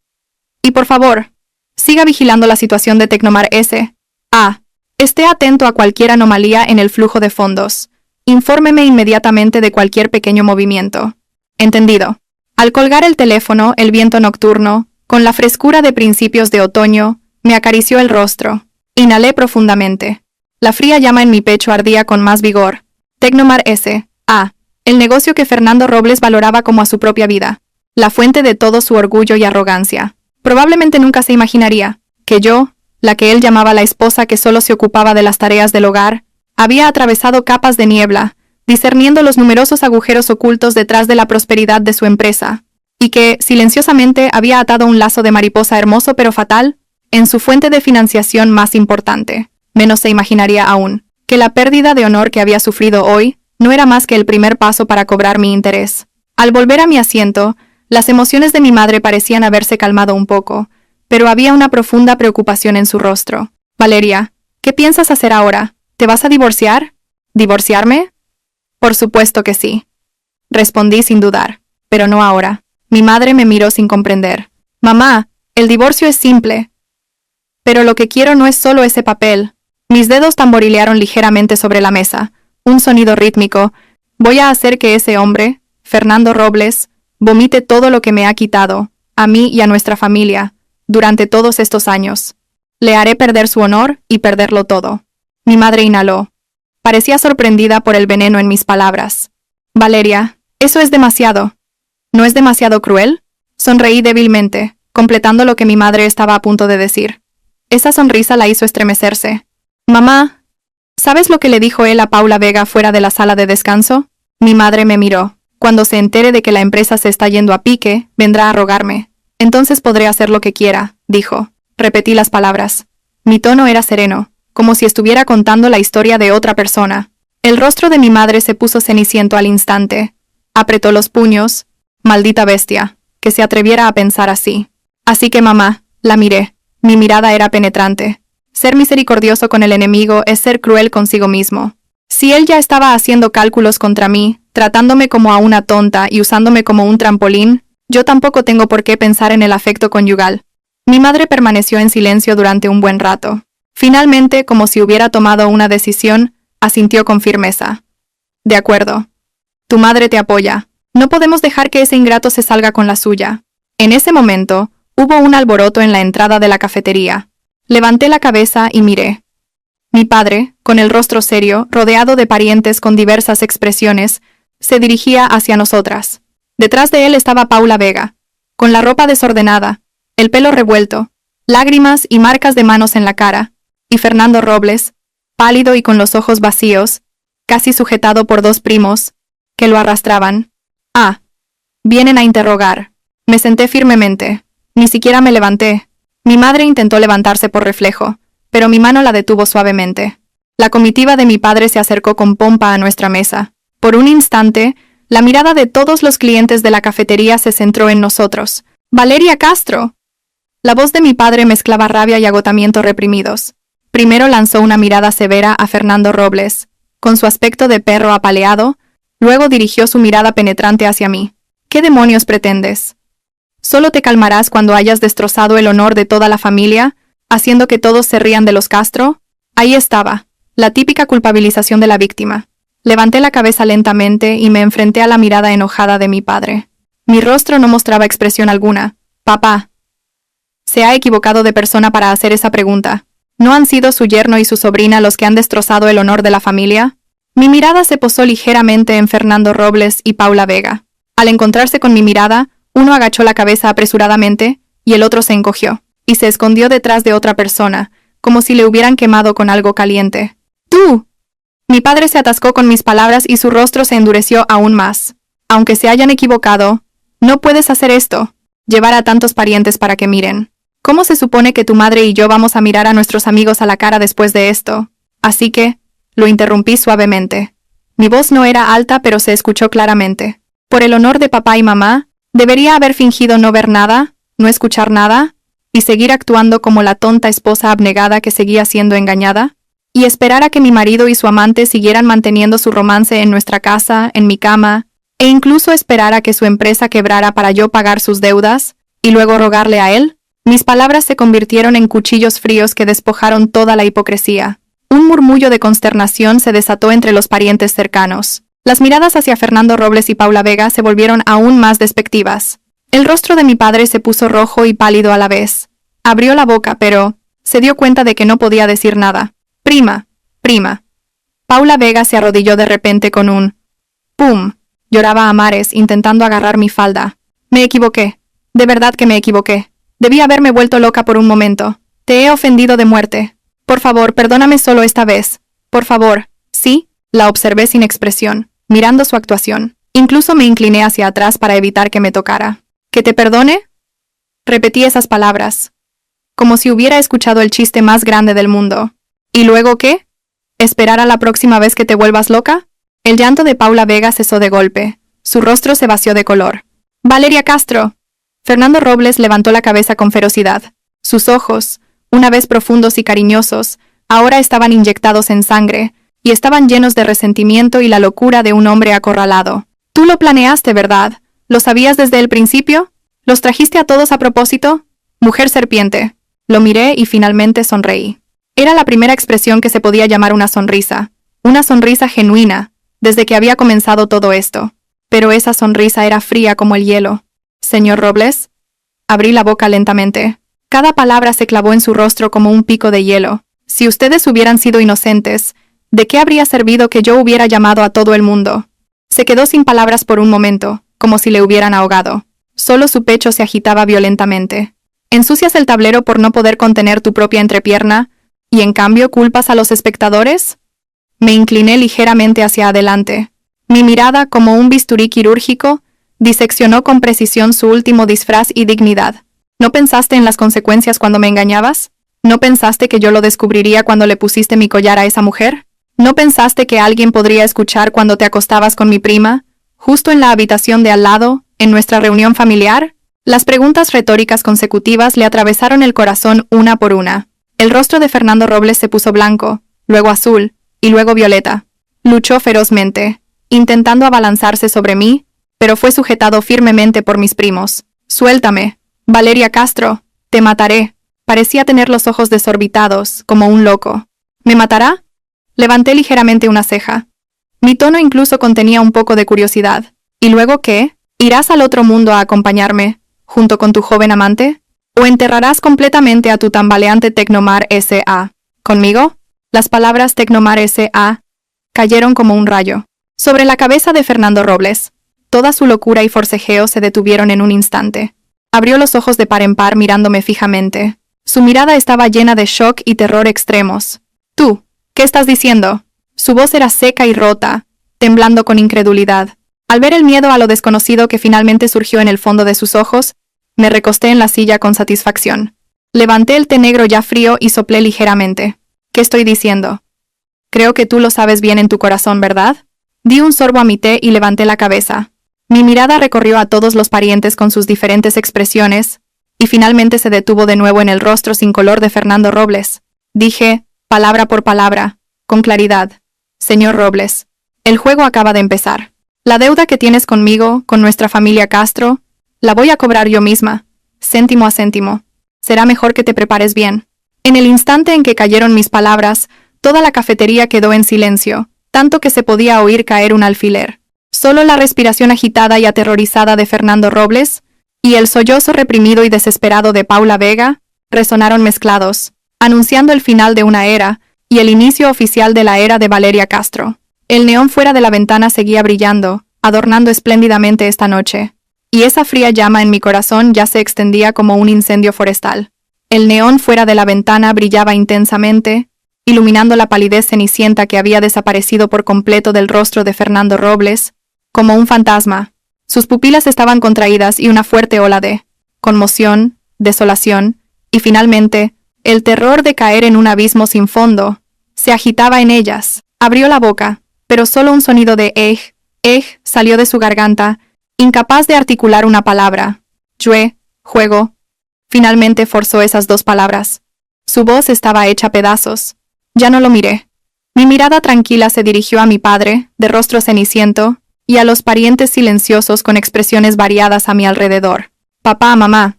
[SPEAKER 1] Y por favor, siga vigilando la situación de Tecnomar S.A. Esté atento a cualquier anomalía en el flujo de fondos. Infórmeme inmediatamente de cualquier pequeño movimiento. Entendido. Al colgar el teléfono, el viento nocturno, con la frescura de principios de otoño, me acarició el rostro. Inhalé profundamente. La fría llama en mi pecho ardía con más vigor. Tecnomar S.A. El negocio que Fernando Robles valoraba como a su propia vida. La fuente de todo su orgullo y arrogancia. Probablemente nunca se imaginaría que yo, la que él llamaba la esposa que solo se ocupaba de las tareas del hogar, había atravesado capas de niebla, discerniendo los numerosos agujeros ocultos detrás de la prosperidad de su empresa, y que, silenciosamente, había atado un lazo de mariposa hermoso pero fatal, en su fuente de financiación más importante. Menos se imaginaría aún que la pérdida de honor que había sufrido hoy no era más que el primer paso para cobrar mi interés. Al volver a mi asiento, las emociones de mi madre parecían haberse calmado un poco, pero había una profunda preocupación en su rostro. Valeria, ¿qué piensas hacer ahora? ¿Te vas a divorciar? ¿Divorciarme? Por supuesto que sí. Respondí sin dudar, pero no ahora. Mi madre me miró sin comprender. Mamá, el divorcio es simple. Pero lo que quiero no es solo ese papel. Mis dedos tamborilearon ligeramente sobre la mesa. Un sonido rítmico. Voy a hacer que ese hombre, Fernando Robles, vomite todo lo que me ha quitado, a mí y a nuestra familia, durante todos estos años. Le haré perder su honor y perderlo todo. Mi madre inhaló. Parecía sorprendida por el veneno en mis palabras. Valeria, eso es demasiado. ¿No es demasiado cruel? Sonreí débilmente, completando lo que mi madre estaba a punto de decir. Esa sonrisa la hizo estremecerse. Mamá, ¿sabes lo que le dijo él a Paula Vega fuera de la sala de descanso? Mi madre me miró. Cuando se entere de que la empresa se está yendo a pique, vendrá a rogarme. Entonces podré hacer lo que quiera, dijo. Repetí las palabras. Mi tono era sereno, como si estuviera contando la historia de otra persona. El rostro de mi madre se puso ceniciento al instante. Apretó los puños. Maldita bestia, que se atreviera a pensar así. Así que mamá, la miré. Mi mirada era penetrante. Ser misericordioso con el enemigo es ser cruel consigo mismo. Si él ya estaba haciendo cálculos contra mí, tratándome como a una tonta y usándome como un trampolín, yo tampoco tengo por qué pensar en el afecto conyugal. Mi madre permaneció en silencio durante un buen rato. Finalmente, como si hubiera tomado una decisión, asintió con firmeza. De acuerdo. Tu madre te apoya. No podemos dejar que ese ingrato se salga con la suya. En ese momento, hubo un alboroto en la entrada de la cafetería. Levanté la cabeza y miré. Mi padre, con el rostro serio, rodeado de parientes con diversas expresiones, se dirigía hacia nosotras. Detrás de él estaba Paula Vega, con la ropa desordenada, el pelo revuelto, lágrimas y marcas de manos en la cara, y Fernando Robles, pálido y con los ojos vacíos, casi sujetado por dos primos, que lo arrastraban. Ah, vienen a interrogar. Me senté firmemente. Ni siquiera me levanté. Mi madre intentó levantarse por reflejo, pero mi mano la detuvo suavemente. La comitiva de mi padre se acercó con pompa a nuestra mesa. Por un instante, la mirada de todos los clientes de la cafetería se centró en nosotros. ¡Valeria Castro! La voz de mi padre mezclaba rabia y agotamiento reprimidos. Primero lanzó una mirada severa a Fernando Robles, con su aspecto de perro apaleado, luego dirigió su mirada penetrante hacia mí. ¿Qué demonios pretendes? ¿Solo te calmarás cuando hayas destrozado el honor de toda la familia, haciendo que todos se rían de los Castro? Ahí estaba, la típica culpabilización de la víctima. Levanté la cabeza lentamente y me enfrenté a la mirada enojada de mi padre. Mi rostro no mostraba expresión alguna. Papá. Se ha equivocado de persona para hacer esa pregunta. ¿No han sido su yerno y su sobrina los que han destrozado el honor de la familia? Mi mirada se posó ligeramente en Fernando Robles y Paula Vega. Al encontrarse con mi mirada, uno agachó la cabeza apresuradamente y el otro se encogió, y se escondió detrás de otra persona, como si le hubieran quemado con algo caliente. ¡Tú! Mi padre se atascó con mis palabras y su rostro se endureció aún más. Aunque se hayan equivocado, no puedes hacer esto, llevar a tantos parientes para que miren. ¿Cómo se supone que tu madre y yo vamos a mirar a nuestros amigos a la cara después de esto? Así que, lo interrumpí suavemente. Mi voz no era alta, pero se escuchó claramente. Por el honor de papá y mamá, ¿debería haber fingido no ver nada, no escuchar nada, y seguir actuando como la tonta esposa abnegada que seguía siendo engañada? ¿Y esperar a que mi marido y su amante siguieran manteniendo su romance en nuestra casa, en mi cama, e incluso esperar a que su empresa quebrara para yo pagar sus deudas, y luego rogarle a él? Mis palabras se convirtieron en cuchillos fríos que despojaron toda la hipocresía. Un murmullo de consternación se desató entre los parientes cercanos. Las miradas hacia Fernando Robles y Paula Vega se volvieron aún más despectivas. El rostro de mi padre se puso rojo y pálido a la vez. Abrió la boca, pero se dio cuenta de que no podía decir nada. Prima. Paula Vega se arrodilló de repente con un ¡pum! Lloraba a mares intentando agarrar mi falda. Me equivoqué. De verdad que me equivoqué. Debí haberme vuelto loca por un momento. Te he ofendido de muerte. Por favor, perdóname solo esta vez. Por favor. ¿Sí? La observé sin expresión, mirando su actuación. Incluso me incliné hacia atrás para evitar que me tocara. ¿Que te perdone? Repetí esas palabras, como si hubiera escuchado el chiste más grande del mundo. ¿Y luego qué? ¿Esperar a la próxima vez que te vuelvas loca? El llanto de Paula Vega cesó de golpe. Su rostro se vació de color. ¡Valeria Castro! Fernando Robles levantó la cabeza con ferocidad. Sus ojos, una vez profundos y cariñosos, ahora estaban inyectados en sangre, y estaban llenos de resentimiento y la locura de un hombre acorralado. Tú lo planeaste, ¿verdad? ¿Lo sabías desde el principio? ¿Los trajiste a todos a propósito? Mujer serpiente. Lo miré y finalmente sonreí. Era la primera expresión que se podía llamar una sonrisa genuina, desde que había comenzado todo esto. Pero esa sonrisa era fría como el hielo. Señor Robles. Abrí la boca lentamente. Cada palabra se clavó en su rostro como un pico de hielo. Si ustedes hubieran sido inocentes, ¿de qué habría servido que yo hubiera llamado a todo el mundo? Se quedó sin palabras por un momento, como si le hubieran ahogado. Solo su pecho se agitaba violentamente. ¿Ensucias el tablero por no poder contener tu propia entrepierna, y en cambio culpas a los espectadores? Me incliné ligeramente hacia adelante. Mi mirada, como un bisturí quirúrgico, diseccionó con precisión su último disfraz y dignidad. ¿No pensaste en las consecuencias cuando me engañabas? ¿No pensaste que yo lo descubriría cuando le pusiste mi collar a esa mujer? ¿No pensaste que alguien podría escuchar cuando te acostabas con mi prima, justo en la habitación de al lado, en nuestra reunión familiar? Las preguntas retóricas consecutivas le atravesaron el corazón una por una. El rostro de Fernando Robles se puso blanco, luego azul, y luego violeta. Luchó ferozmente, intentando abalanzarse sobre mí, pero fue sujetado firmemente por mis primos. «Suéltame, Valeria Castro, te mataré». Parecía tener los ojos desorbitados, como un loco. ¿Me matará? Levanté ligeramente una ceja. Mi tono incluso contenía un poco de curiosidad. ¿Y luego qué? ¿Irás al otro mundo a acompañarme, junto con tu joven amante? ¿O enterrarás completamente a tu tambaleante Tecnomar S.A.? ¿Conmigo? Las palabras Tecnomar S.A. cayeron como un rayo sobre la cabeza de Fernando Robles. Toda su locura y forcejeo se detuvieron en un instante. Abrió los ojos de par en par mirándome fijamente. Su mirada estaba llena de shock y terror extremos. «¿Tú? ¿Qué estás diciendo?» Su voz era seca y rota, temblando con incredulidad. Al ver el miedo a lo desconocido que finalmente surgió en el fondo de sus ojos, me recosté en la silla con satisfacción. Levanté el té negro ya frío y soplé ligeramente. «¿Qué estoy diciendo?» «Creo que tú lo sabes bien en tu corazón, ¿verdad?» Di un sorbo a mi té y levanté la cabeza. Mi mirada recorrió a todos los parientes con sus diferentes expresiones, y finalmente se detuvo de nuevo en el rostro sin color de Fernando Robles. Dije, palabra por palabra, con claridad: «Señor Robles, el juego acaba de empezar. La deuda que tienes conmigo, con nuestra familia Castro, la voy a cobrar yo misma, céntimo a céntimo. Será mejor que te prepares bien». En el instante en que cayeron mis palabras, toda la cafetería quedó en silencio, tanto que se podía oír caer un alfiler. Solo la respiración agitada y aterrorizada de Fernando Robles y el sollozo reprimido y desesperado de Paula Vega resonaron mezclados, anunciando el final de una era y el inicio oficial de la era de Valeria Castro. El neón fuera de la ventana seguía brillando, adornando espléndidamente esta noche, y esa fría llama en mi corazón ya se extendía como un incendio forestal. El neón fuera de la ventana brillaba intensamente, iluminando la palidez cenicienta que había desaparecido por completo del rostro de Fernando Robles, como un fantasma. Sus pupilas estaban contraídas y una fuerte ola de conmoción, desolación, y finalmente, el terror de caer en un abismo sin fondo, se agitaba en ellas. Abrió la boca, pero solo un sonido de salió de su garganta, incapaz de articular una palabra. Juego. Finalmente forzó esas dos palabras. Su voz estaba hecha pedazos. Ya no lo miré. Mi mirada tranquila se dirigió a mi padre, de rostro ceniciento, y a los parientes silenciosos con expresiones variadas a mi alrededor. «Papá, mamá,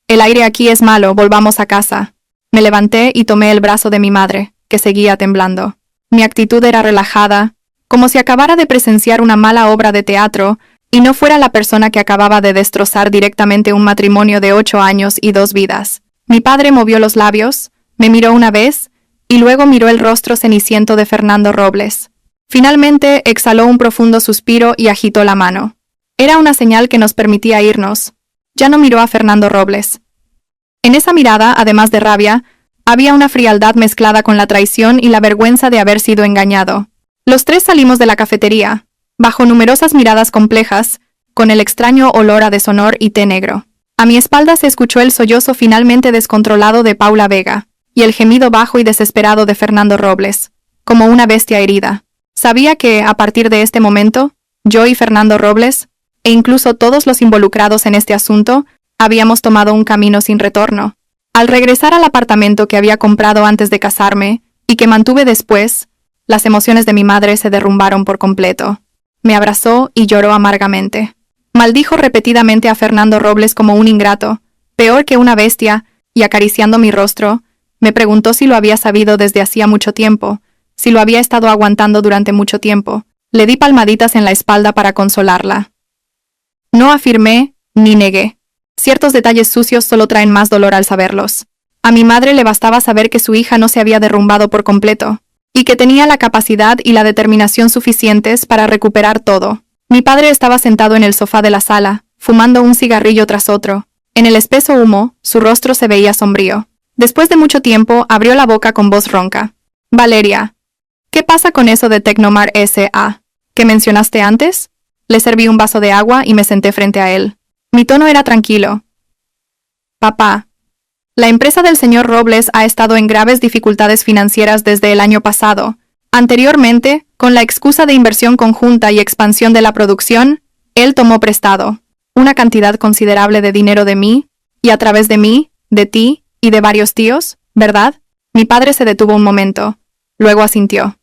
[SPEAKER 1] el aire aquí es malo, volvamos a casa». Me levanté y tomé el brazo de mi madre, que seguía temblando. Mi actitud era relajada, como si acabara de presenciar una mala obra de teatro y no fuera la persona que acababa de destrozar directamente un matrimonio de 8 años y 2 vidas. Mi padre movió los labios, me miró una vez, y luego miró el rostro ceniciento de Fernando Robles. Finalmente exhaló un profundo suspiro y agitó la mano. Era una señal que nos permitía irnos. Ya no miró a Fernando Robles. En esa mirada, además de rabia, había una frialdad mezclada con la traición y la vergüenza de haber sido engañado. Los tres salimos de la cafetería, bajo numerosas miradas complejas, con el extraño olor a deshonor y té negro. A mi espalda se escuchó el sollozo finalmente descontrolado de Paula Vega, y el gemido bajo y desesperado de Fernando Robles, como una bestia herida. Sabía que, a partir de este momento, yo y Fernando Robles, e incluso todos los involucrados en este asunto, habíamos tomado un camino sin retorno. Al regresar al apartamento que había comprado antes de casarme, y que mantuve después, las emociones de mi madre se derrumbaron por completo. Me abrazó y lloró amargamente. Maldijo repetidamente a Fernando Robles como un ingrato, peor que una bestia, y acariciando mi rostro, me preguntó si lo había sabido desde hacía mucho tiempo, si lo había estado aguantando durante mucho tiempo. Le di palmaditas en la espalda para consolarla. No afirmé, ni negué. Ciertos detalles sucios solo traen más dolor al saberlos. A mi madre le bastaba saber que su hija no se había derrumbado por completo, y que tenía la capacidad y la determinación suficientes para recuperar todo. Mi padre estaba sentado en el sofá de la sala, fumando un cigarrillo tras otro. En el espeso humo, su rostro se veía sombrío. Después de mucho tiempo, abrió la boca con voz ronca. Valeria, ¿qué pasa con eso de Tecnomar S.A. que mencionaste antes? Le serví un vaso de agua y me senté frente a él. Mi tono era tranquilo. Papá, la empresa del señor Robles ha estado en graves dificultades financieras desde el año pasado. Anteriormente, con la excusa de inversión conjunta y expansión de la producción, él tomó prestado una cantidad considerable de dinero de mí, y a través de mí, de ti y de varios tíos, ¿verdad? Mi padre se detuvo un momento. Luego asintió.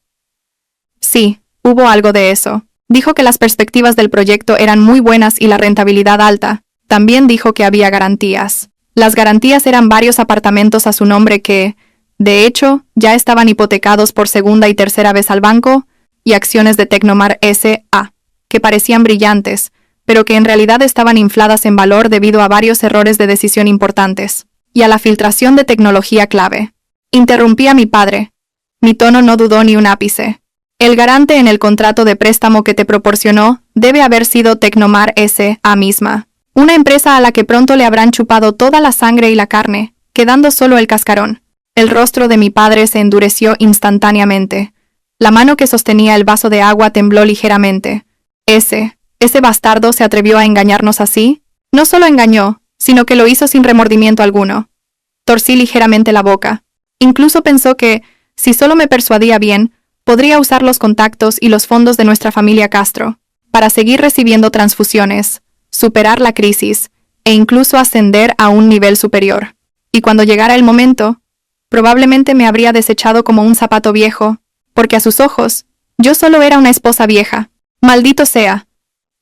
[SPEAKER 1] Sí, hubo algo de eso. Dijo que las perspectivas del proyecto eran muy buenas y la rentabilidad alta. También dijo que había garantías. Las garantías eran varios apartamentos a su nombre que, de hecho, ya estaban hipotecados por segunda y tercera vez al banco, y acciones de Tecnomar S.A., que parecían brillantes, pero que en realidad estaban infladas en valor debido a varios errores de decisión importantes, y a la filtración de tecnología clave. Interrumpí a mi padre. Mi tono no dudó ni un ápice. El garante en el contrato de préstamo que te proporcionó debe haber sido Tecnomar S.A. misma, una empresa a la que pronto le habrán chupado toda la sangre y la carne, quedando solo el cascarón. El rostro de mi padre se endureció instantáneamente. La mano que sostenía el vaso de agua tembló ligeramente. ¿Ese bastardo se atrevió a engañarnos así? No solo engañó, sino que lo hizo sin remordimiento alguno. Torcí ligeramente la boca. Incluso pensó que, si solo me persuadía bien, podría usar los contactos y los fondos de nuestra familia Castro para seguir recibiendo transfusiones, superar la crisis e incluso ascender a un nivel superior. Y cuando llegara el momento, probablemente me habría desechado como un zapato viejo, porque a sus ojos, yo solo era una esposa vieja. ¡Maldito sea!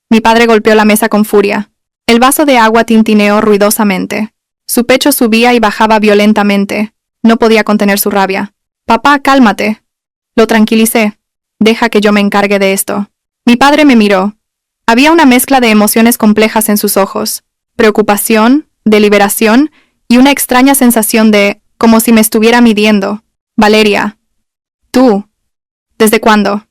[SPEAKER 1] Mi padre golpeó la mesa con furia. El vaso de agua tintineó ruidosamente. Su pecho subía y bajaba violentamente. No podía contener su rabia. Papá, cálmate. Lo tranquilicé. Deja que yo me encargue de esto. Mi padre me miró. Había una mezcla de emociones complejas en sus ojos. Preocupación, deliberación y una extraña sensación de, como si me estuviera midiendo. Valeria. ¿Tú? ¿Desde cuándo?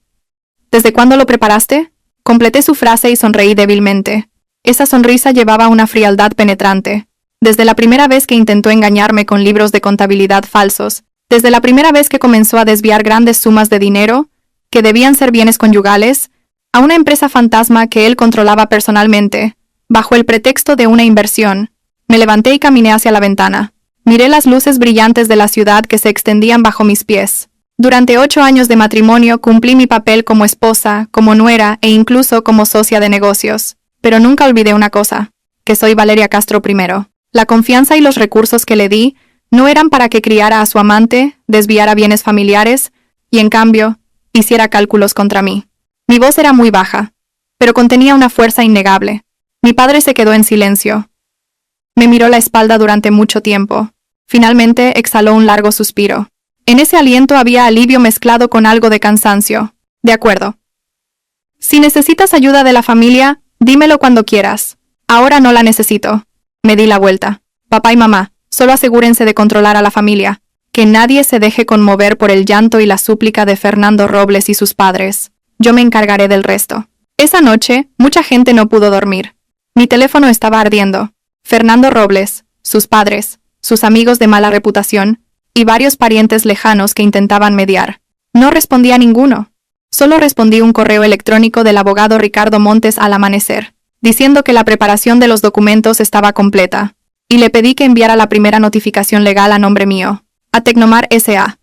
[SPEAKER 1] ¿Desde cuándo lo preparaste? Completé su frase y sonreí débilmente. Esa sonrisa llevaba una frialdad penetrante. Desde la primera vez que intentó engañarme con libros de contabilidad falsos, desde la primera vez que comenzó a desviar grandes sumas de dinero, que debían ser bienes conyugales, a una empresa fantasma que él controlaba personalmente, bajo el pretexto de una inversión. Me levanté y caminé hacia la ventana. Miré las luces brillantes de la ciudad que se extendían bajo mis pies. Durante 8 años de matrimonio cumplí mi papel como esposa, como nuera e incluso como socia de negocios. Pero nunca olvidé una cosa, que soy Valeria Castro I. La confianza y los recursos que le di no eran para que criara a su amante, desviara bienes familiares, y en cambio, hiciera cálculos contra mí. Mi voz era muy baja, pero contenía una fuerza innegable. Mi padre se quedó en silencio. Me miró la espalda durante mucho tiempo. Finalmente exhaló un largo suspiro. En ese aliento había alivio mezclado con algo de cansancio. De acuerdo. Si necesitas ayuda de la familia, dímelo cuando quieras. Ahora no la necesito. Me di la vuelta. Papá y mamá, solo asegúrense de controlar a la familia. Que nadie se deje conmover por el llanto y la súplica de Fernando Robles y sus padres. Yo me encargaré del resto. Esa noche, mucha gente no pudo dormir. Mi teléfono estaba ardiendo. Fernando Robles, sus padres, sus amigos de mala reputación, y varios parientes lejanos que intentaban mediar. No respondí a ninguno. Solo respondí un correo electrónico del abogado Ricardo Montes al amanecer, diciendo que la preparación de los documentos estaba completa, y le pedí que enviara la primera notificación legal a nombre mío, a Tecnomar S.A.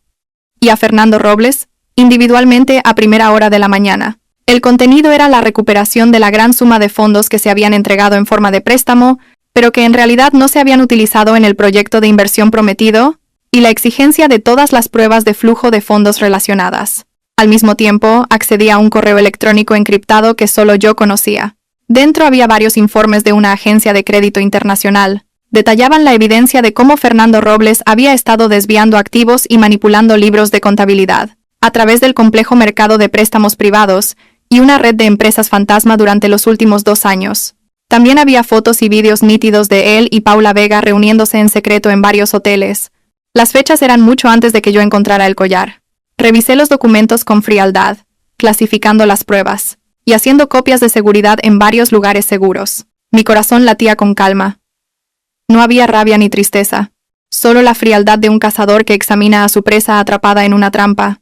[SPEAKER 1] y a Fernando Robles, individualmente a primera hora de la mañana. El contenido era la recuperación de la gran suma de fondos que se habían entregado en forma de préstamo, pero que en realidad no se habían utilizado en el proyecto de inversión prometido, y la exigencia de todas las pruebas de flujo de fondos relacionadas. Al mismo tiempo, accedí a un correo electrónico encriptado que solo yo conocía. Dentro había varios informes de una agencia de crédito internacional. Detallaban la evidencia de cómo Fernando Robles había estado desviando activos y manipulando libros de contabilidad, a través del complejo mercado de préstamos privados y una red de empresas fantasma durante los últimos 2 años. También había fotos y vídeos nítidos de él y Paula Vega reuniéndose en secreto en varios hoteles. Las fechas eran mucho antes de que yo encontrara el collar. Revisé los documentos con frialdad, clasificando las pruebas y haciendo copias de seguridad en varios lugares seguros. Mi corazón latía con calma. No había rabia ni tristeza, solo la frialdad de un cazador que examina a su presa atrapada en una trampa.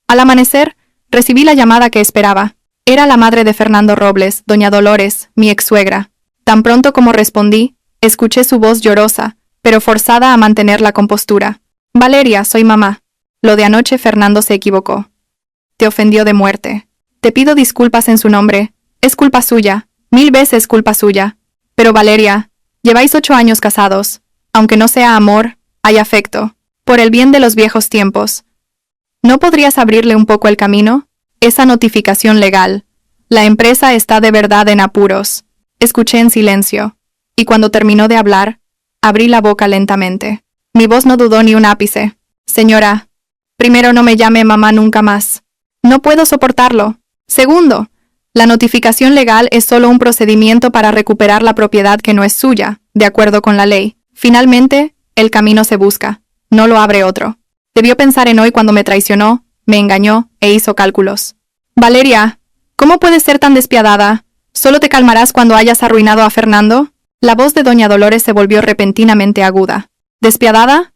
[SPEAKER 1] Al amanecer, recibí la llamada que esperaba. Era la madre de Fernando Robles, doña Dolores, mi ex-suegra. Tan pronto como respondí, escuché su voz llorosa, pero forzada a mantener la compostura. Valeria, soy mamá. Lo de anoche Fernando se equivocó. Te ofendió de muerte. Te pido disculpas en su nombre. Es culpa suya, 1000 veces culpa suya. Pero Valeria, lleváis 8 años casados. Aunque no sea amor, hay afecto. Por el bien de los viejos tiempos. ¿No podrías abrirle un poco el camino? Esa notificación legal. La empresa está de verdad en apuros. Escuché en silencio. Y cuando terminó de hablar, abrí la boca lentamente. Mi voz no dudó ni un ápice. Señora, primero, no me llame mamá nunca más. No puedo soportarlo. Segundo, la notificación legal es solo un procedimiento para recuperar la propiedad que no es suya, de acuerdo con la ley. Finalmente, el camino se busca. No lo abre otro. Debió pensar en hoy cuando me traicionó, me engañó e hizo cálculos. Valeria, ¿cómo puedes ser tan despiadada? ¿Solo te calmarás cuando hayas arruinado a Fernando? La voz de doña Dolores se volvió repentinamente aguda. ¿Despiadada?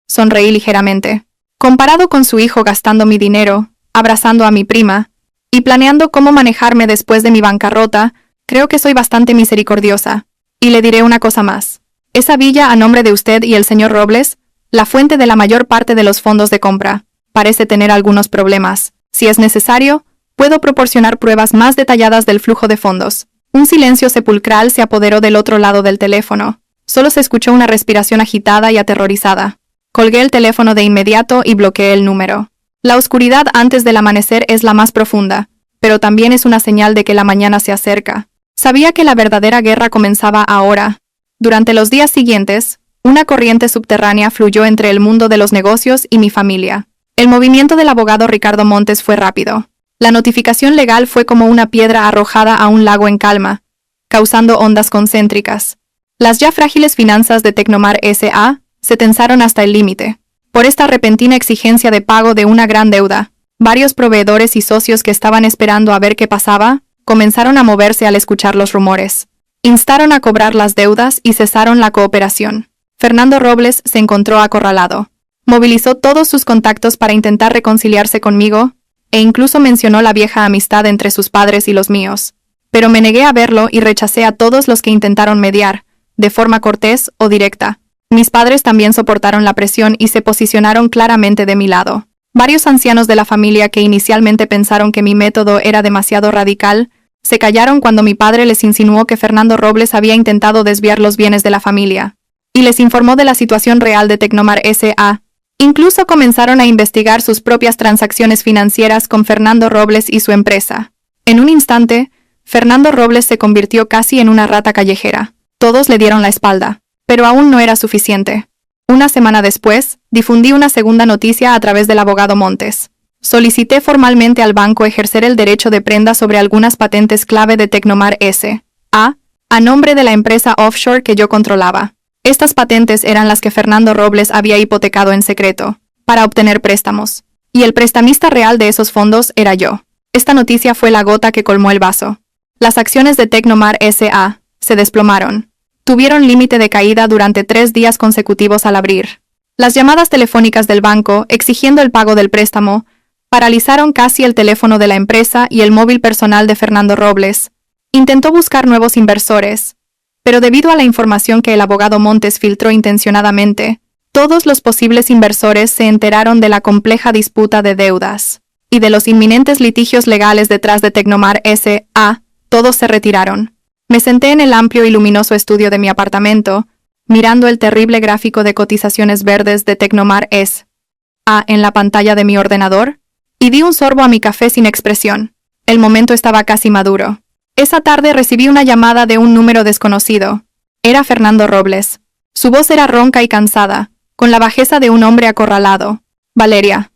[SPEAKER 1] Sonreí ligeramente. Comparado con su hijo gastando mi dinero, abrazando a mi prima, y planeando cómo manejarme después de mi bancarrota, creo que soy bastante misericordiosa. Y le diré una cosa más. Esa villa a nombre de usted y el señor Robles, la fuente de la mayor parte de los fondos de compra, parece tener algunos problemas. Si es necesario, puedo proporcionar pruebas más detalladas del flujo de fondos. Un silencio sepulcral se apoderó del otro lado del teléfono. Solo se escuchó una respiración agitada y aterrorizada. Colgué el teléfono de inmediato y bloqueé el número. La oscuridad antes del amanecer es la más profunda, pero también es una señal de que la mañana se acerca. Sabía que la verdadera guerra comenzaba ahora. Durante los días siguientes, una corriente subterránea fluyó entre el mundo de los negocios y mi familia. El movimiento del abogado Ricardo Montes fue rápido. La notificación legal fue como una piedra arrojada a un lago en calma, causando ondas concéntricas. Las ya frágiles finanzas de Tecnomar S.A. se tensaron hasta el límite. Por esta repentina exigencia de pago de una gran deuda, varios proveedores y socios que estaban esperando a ver qué pasaba, comenzaron a moverse al escuchar los rumores. Instaron a cobrar las deudas y cesaron la cooperación. Fernando Robles se encontró acorralado. Movilizó todos sus contactos para intentar reconciliarse conmigo, e incluso mencionó la vieja amistad entre sus padres y los míos. Pero me negué a verlo y rechacé a todos los que intentaron mediar, de forma cortés o directa. Mis padres también soportaron la presión y se posicionaron claramente de mi lado. Varios ancianos de la familia que inicialmente pensaron que mi método era demasiado radical, se callaron cuando mi padre les insinuó que Fernando Robles había intentado desviar los bienes de la familia, y les informó de la situación real de Tecnomar S.A. Incluso comenzaron a investigar sus propias transacciones financieras con Fernando Robles y su empresa. En un instante, Fernando Robles se convirtió casi en una rata callejera. Todos le dieron la espalda. Pero aún no era suficiente. Una semana después, difundí una segunda noticia a través del abogado Montes. Solicité formalmente al banco ejercer el derecho de prenda sobre algunas patentes clave de Tecnomar S.A. a nombre de la empresa offshore que yo controlaba. Estas patentes eran las que Fernando Robles había hipotecado en secreto, para obtener préstamos. Y el prestamista real de esos fondos era yo. Esta noticia fue la gota que colmó el vaso. Las acciones de Tecnomar S.A. se desplomaron. Tuvieron límite de caída durante 3 días consecutivos al abrir. Las llamadas telefónicas del banco, exigiendo el pago del préstamo, paralizaron casi el teléfono de la empresa y el móvil personal de Fernando Robles. Intentó buscar nuevos inversores, pero debido a la información que el abogado Montes filtró intencionadamente, todos los posibles inversores se enteraron de la compleja disputa de deudas y de los inminentes litigios legales detrás de Tecnomar S.A. Todos se retiraron. Me senté en el amplio y luminoso estudio de mi apartamento, mirando el terrible gráfico de cotizaciones verdes de Tecnomar S.A. en la pantalla de mi ordenador, y di un sorbo a mi café sin expresión. El momento estaba casi maduro. Esa tarde recibí una llamada de un número desconocido. Era Fernando Robles. Su voz era ronca y cansada, con la bajeza de un hombre acorralado. Valeria.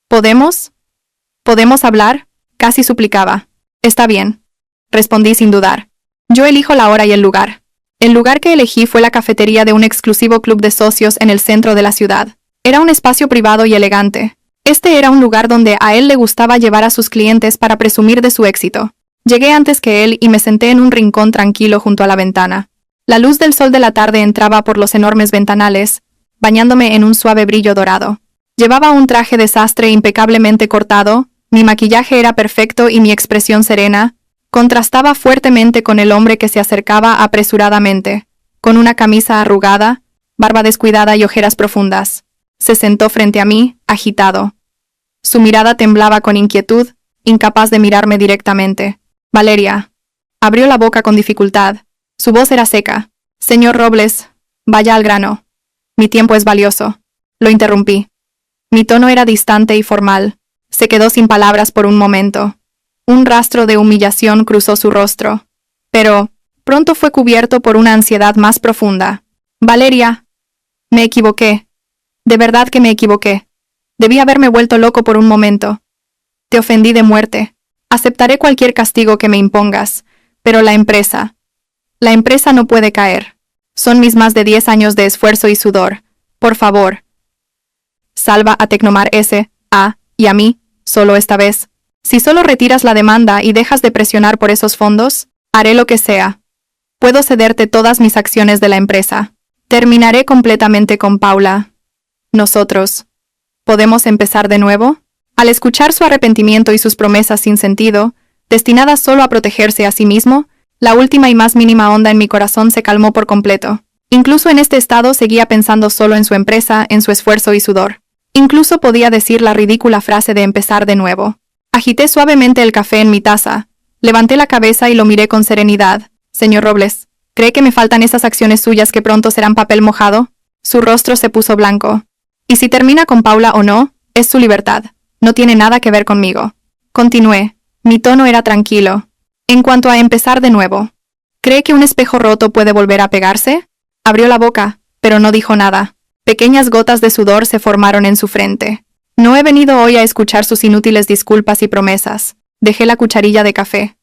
[SPEAKER 1] ¿Podemos? ¿Podemos hablar? Casi suplicaba. Está bien. Respondí sin dudar. Yo elijo la hora y el lugar. El lugar que elegí fue la cafetería de un exclusivo club de socios en el centro de la ciudad. Era un espacio privado y elegante. Este era un lugar donde a él le gustaba llevar a sus clientes para presumir de su éxito. Llegué antes que él y me senté en un rincón tranquilo junto a la ventana. La luz del sol de la tarde entraba por los enormes ventanales, bañándome en un suave brillo dorado. Llevaba un traje de sastre impecablemente cortado, mi maquillaje era perfecto y mi expresión serena contrastaba fuertemente con el hombre que se acercaba apresuradamente, con una camisa arrugada, barba descuidada y ojeras profundas. Se sentó frente a mí, agitado. Su mirada temblaba con inquietud, incapaz de mirarme directamente. Valeria. Abrió la boca con dificultad. Su voz era seca. Señor Robles, vaya al grano. Mi tiempo es valioso. Lo interrumpí. Mi tono era distante y formal. Se quedó sin palabras por un momento. Un rastro de humillación cruzó su rostro. Pero pronto fue cubierto por una ansiedad más profunda. Valeria. Me equivoqué. De verdad que me equivoqué. Debí haberme vuelto loco por un momento. Te ofendí de muerte. Aceptaré cualquier castigo que me impongas, pero la empresa no puede caer. Son mis más de 10 años de esfuerzo y sudor. Por favor. Salva a Tecnomar S.A. y a mí, solo esta vez. Si solo retiras la demanda y dejas de presionar por esos fondos, haré lo que sea. Puedo cederte todas mis acciones de la empresa. Terminaré completamente con Paula. Nosotros. ¿Podemos empezar de nuevo? Al escuchar su arrepentimiento y sus promesas sin sentido, destinadas solo a protegerse a sí mismo, la última y más mínima onda en mi corazón se calmó por completo. Incluso en este estado seguía pensando solo en su empresa, en su esfuerzo y sudor. Incluso podía decir la ridícula frase de empezar de nuevo. Agité suavemente el café en mi taza, levanté la cabeza y lo miré con serenidad. Señor Robles, ¿cree que me faltan esas acciones suyas que pronto serán papel mojado? Su rostro se puso blanco. Y si termina con Paula o no, es su libertad. No tiene nada que ver conmigo. Continué. Mi tono era tranquilo. En cuanto a empezar de nuevo, ¿cree que un espejo roto puede volver a pegarse? Abrió la boca, pero no dijo nada. Pequeñas gotas de sudor se formaron en su frente. No he venido hoy a escuchar sus inútiles disculpas y promesas. Dejé la cucharilla de café.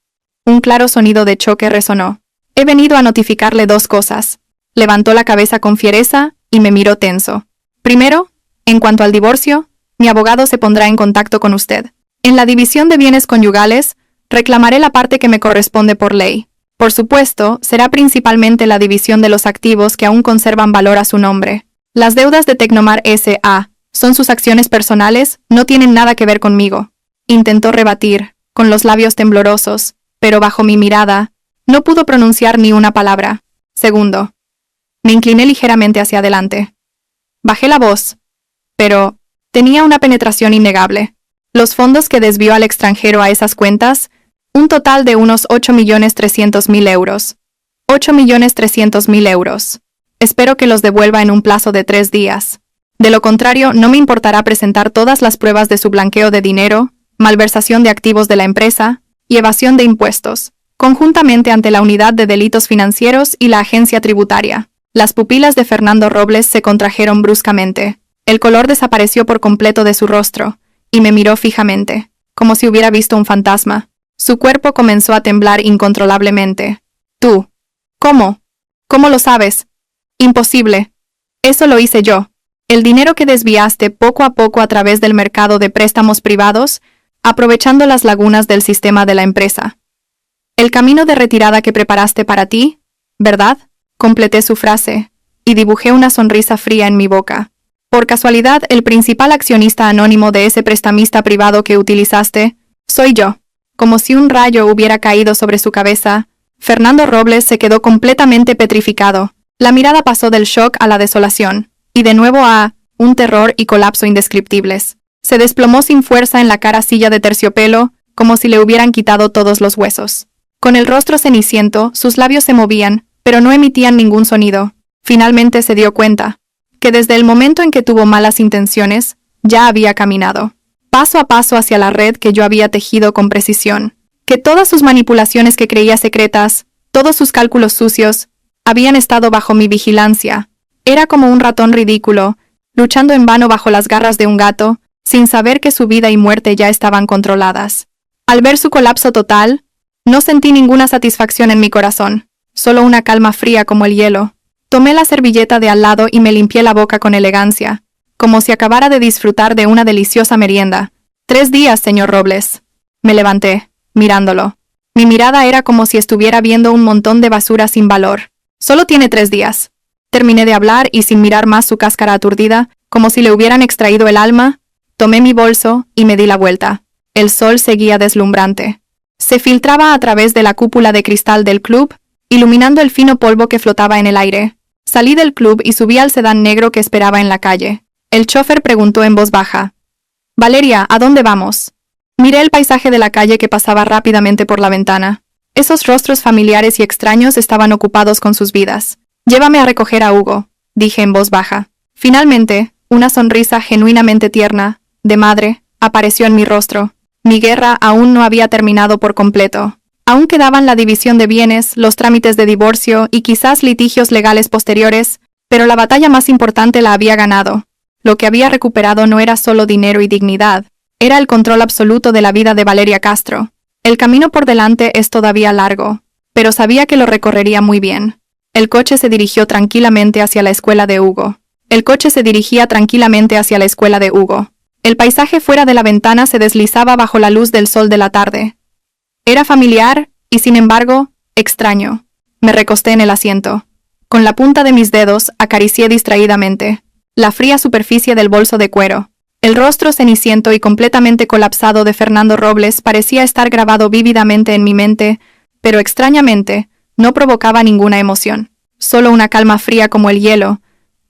[SPEAKER 1] Un claro sonido de choque resonó. He venido a notificarle 2 cosas. Levantó la cabeza con fiereza y me miró tenso. Primero, en cuanto al divorcio, mi abogado se pondrá en contacto con usted. En la división de bienes conyugales, reclamaré la parte que me corresponde por ley. Por supuesto, será principalmente la división de los activos que aún conservan valor a su nombre. Las deudas de Tecnomar S.A. son sus acciones personales, no tienen nada que ver conmigo. Intentó rebatir, con los labios temblorosos, pero bajo mi mirada, no pudo pronunciar ni una palabra. Segundo, me incliné ligeramente hacia adelante. Bajé la voz, pero tenía una penetración innegable. Los fondos que desvió al extranjero a esas cuentas, un total de unos 8.300.000 euros. 8.300.000 euros. Espero que los devuelva en un plazo de 3 días. De lo contrario, no me importará presentar todas las pruebas de su blanqueo de dinero, malversación de activos de la empresa y evasión de impuestos, conjuntamente ante la Unidad de Delitos Financieros y la Agencia Tributaria. Las pupilas de Fernando Robles se contrajeron bruscamente. El color desapareció por completo de su rostro, y me miró fijamente, como si hubiera visto un fantasma. Su cuerpo comenzó a temblar incontrolablemente. ¿Tú? ¿Cómo? ¿Cómo lo sabes? Imposible. Eso lo hice yo. El dinero que desviaste poco a poco a través del mercado de préstamos privados, aprovechando las lagunas del sistema de la empresa. El camino de retirada que preparaste para ti, ¿verdad? Completé su frase, y dibujé una sonrisa fría en mi boca. Por casualidad, el principal accionista anónimo de ese prestamista privado que utilizaste, soy yo. Como si un rayo hubiera caído sobre su cabeza, Fernando Robles se quedó completamente petrificado. La mirada pasó del shock a la desolación, y de nuevo a un terror y colapso indescriptibles. Se desplomó sin fuerza en la cara silla de terciopelo, como si le hubieran quitado todos los huesos. Con el rostro ceniciento, sus labios se movían, pero no emitían ningún sonido. Finalmente se dio cuenta que desde el momento en que tuvo malas intenciones, ya había caminado paso a paso hacia la red que yo había tejido con precisión. que todas sus manipulaciones que creía secretas, todos sus cálculos sucios, habían estado bajo mi vigilancia. Era como un ratón ridículo, luchando en vano bajo las garras de un gato, sin saber que su vida y muerte ya estaban controladas. Al ver su colapso total, no sentí ninguna satisfacción en mi corazón, solo una calma fría como el hielo. Tomé la servilleta de al lado y me limpié la boca con elegancia, como si acabara de disfrutar de una deliciosa merienda. 3 días, señor Robles. Me levanté, mirándolo. Mi mirada era como si estuviera viendo un montón de basura sin valor. Solo tiene 3 días. Terminé de hablar y sin mirar más su cáscara aturdida, como si le hubieran extraído el alma, tomé mi bolso y me di la vuelta. El sol seguía deslumbrante. Se filtraba a través de la cúpula de cristal del club, iluminando el fino polvo que flotaba en el aire. Salí del club y subí al sedán negro que esperaba en la calle. El chófer preguntó en voz baja: «Valeria, ¿a dónde vamos?» Miré el paisaje de la calle que pasaba rápidamente por la ventana. Esos rostros familiares y extraños estaban ocupados con sus vidas. «Llévame a recoger a Hugo», dije en voz baja. Finalmente, una sonrisa genuinamente tierna, de madre, apareció en mi rostro. Mi guerra aún no había terminado por completo. Aún quedaban la división de bienes, los trámites de divorcio y quizás litigios legales posteriores, pero la batalla más importante la había ganado. Lo que había recuperado no era solo dinero y dignidad, era el control absoluto de la vida de Valeria Castro. El camino por delante es todavía largo, pero sabía que lo recorrería muy bien. El coche se dirigió tranquilamente hacia la escuela de Hugo. El paisaje fuera de la ventana se deslizaba bajo la luz del sol de la tarde. Era familiar y, sin embargo, extraño. Me recosté en el asiento. Con la punta de mis dedos acaricié distraídamente la fría superficie del bolso de cuero. El rostro ceniciento y completamente colapsado de Fernando Robles parecía estar grabado vívidamente en mi mente, pero extrañamente, no provocaba ninguna emoción. Solo una calma fría como el hielo,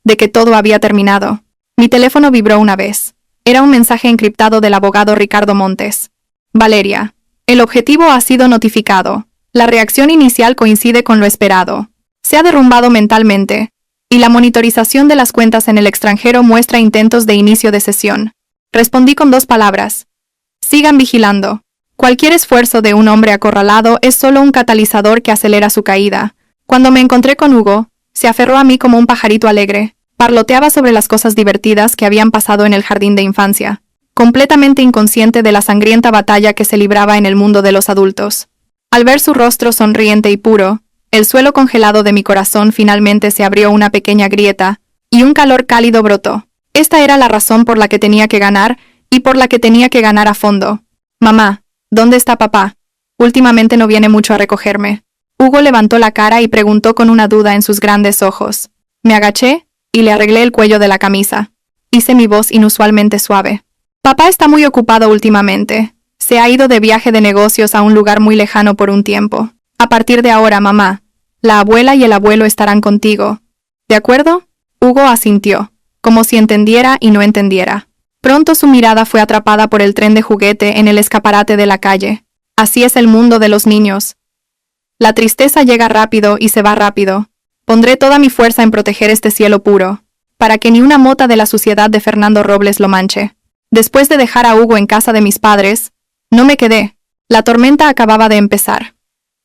[SPEAKER 1] de que todo había terminado. Mi teléfono vibró una vez. Era un mensaje encriptado del abogado Ricardo Montes. «Valeria, el objetivo ha sido notificado. La reacción inicial coincide con lo esperado. Se ha derrumbado mentalmente, y la monitorización de las cuentas en el extranjero muestra intentos de inicio de sesión». Respondí con 2 palabras. «Sigan vigilando. Cualquier esfuerzo de un hombre acorralado es solo un catalizador que acelera su caída». Cuando me encontré con Hugo, se aferró a mí como un pajarito alegre. Parloteaba sobre las cosas divertidas que habían pasado en el jardín de infancia, completamente inconsciente de la sangrienta batalla que se libraba en el mundo de los adultos. Al ver su rostro sonriente y puro, el suelo congelado de mi corazón finalmente se abrió una pequeña grieta, y un calor cálido brotó. Esta era la razón por la que tenía que ganar, y por la que tenía que ganar a fondo. «Mamá, ¿dónde está papá? Últimamente no viene mucho a recogerme». Hugo levantó la cara y preguntó con una duda en sus grandes ojos. Me agaché y le arreglé el cuello de la camisa. Hice mi voz inusualmente suave. «Papá está muy ocupado últimamente. Se ha ido de viaje de negocios a un lugar muy lejano por un tiempo. A partir de ahora, mamá, la abuela y el abuelo estarán contigo. ¿De acuerdo?» Hugo asintió, como si entendiera y no entendiera. Pronto su mirada fue atrapada por el tren de juguete en el escaparate de la calle. Así es el mundo de los niños. La tristeza llega rápido y se va rápido. Pondré toda mi fuerza en proteger este cielo puro, para que ni una mota de la suciedad de Fernando Robles lo manche. Después de dejar a Hugo en casa de mis padres, no me quedé. La tormenta acababa de empezar.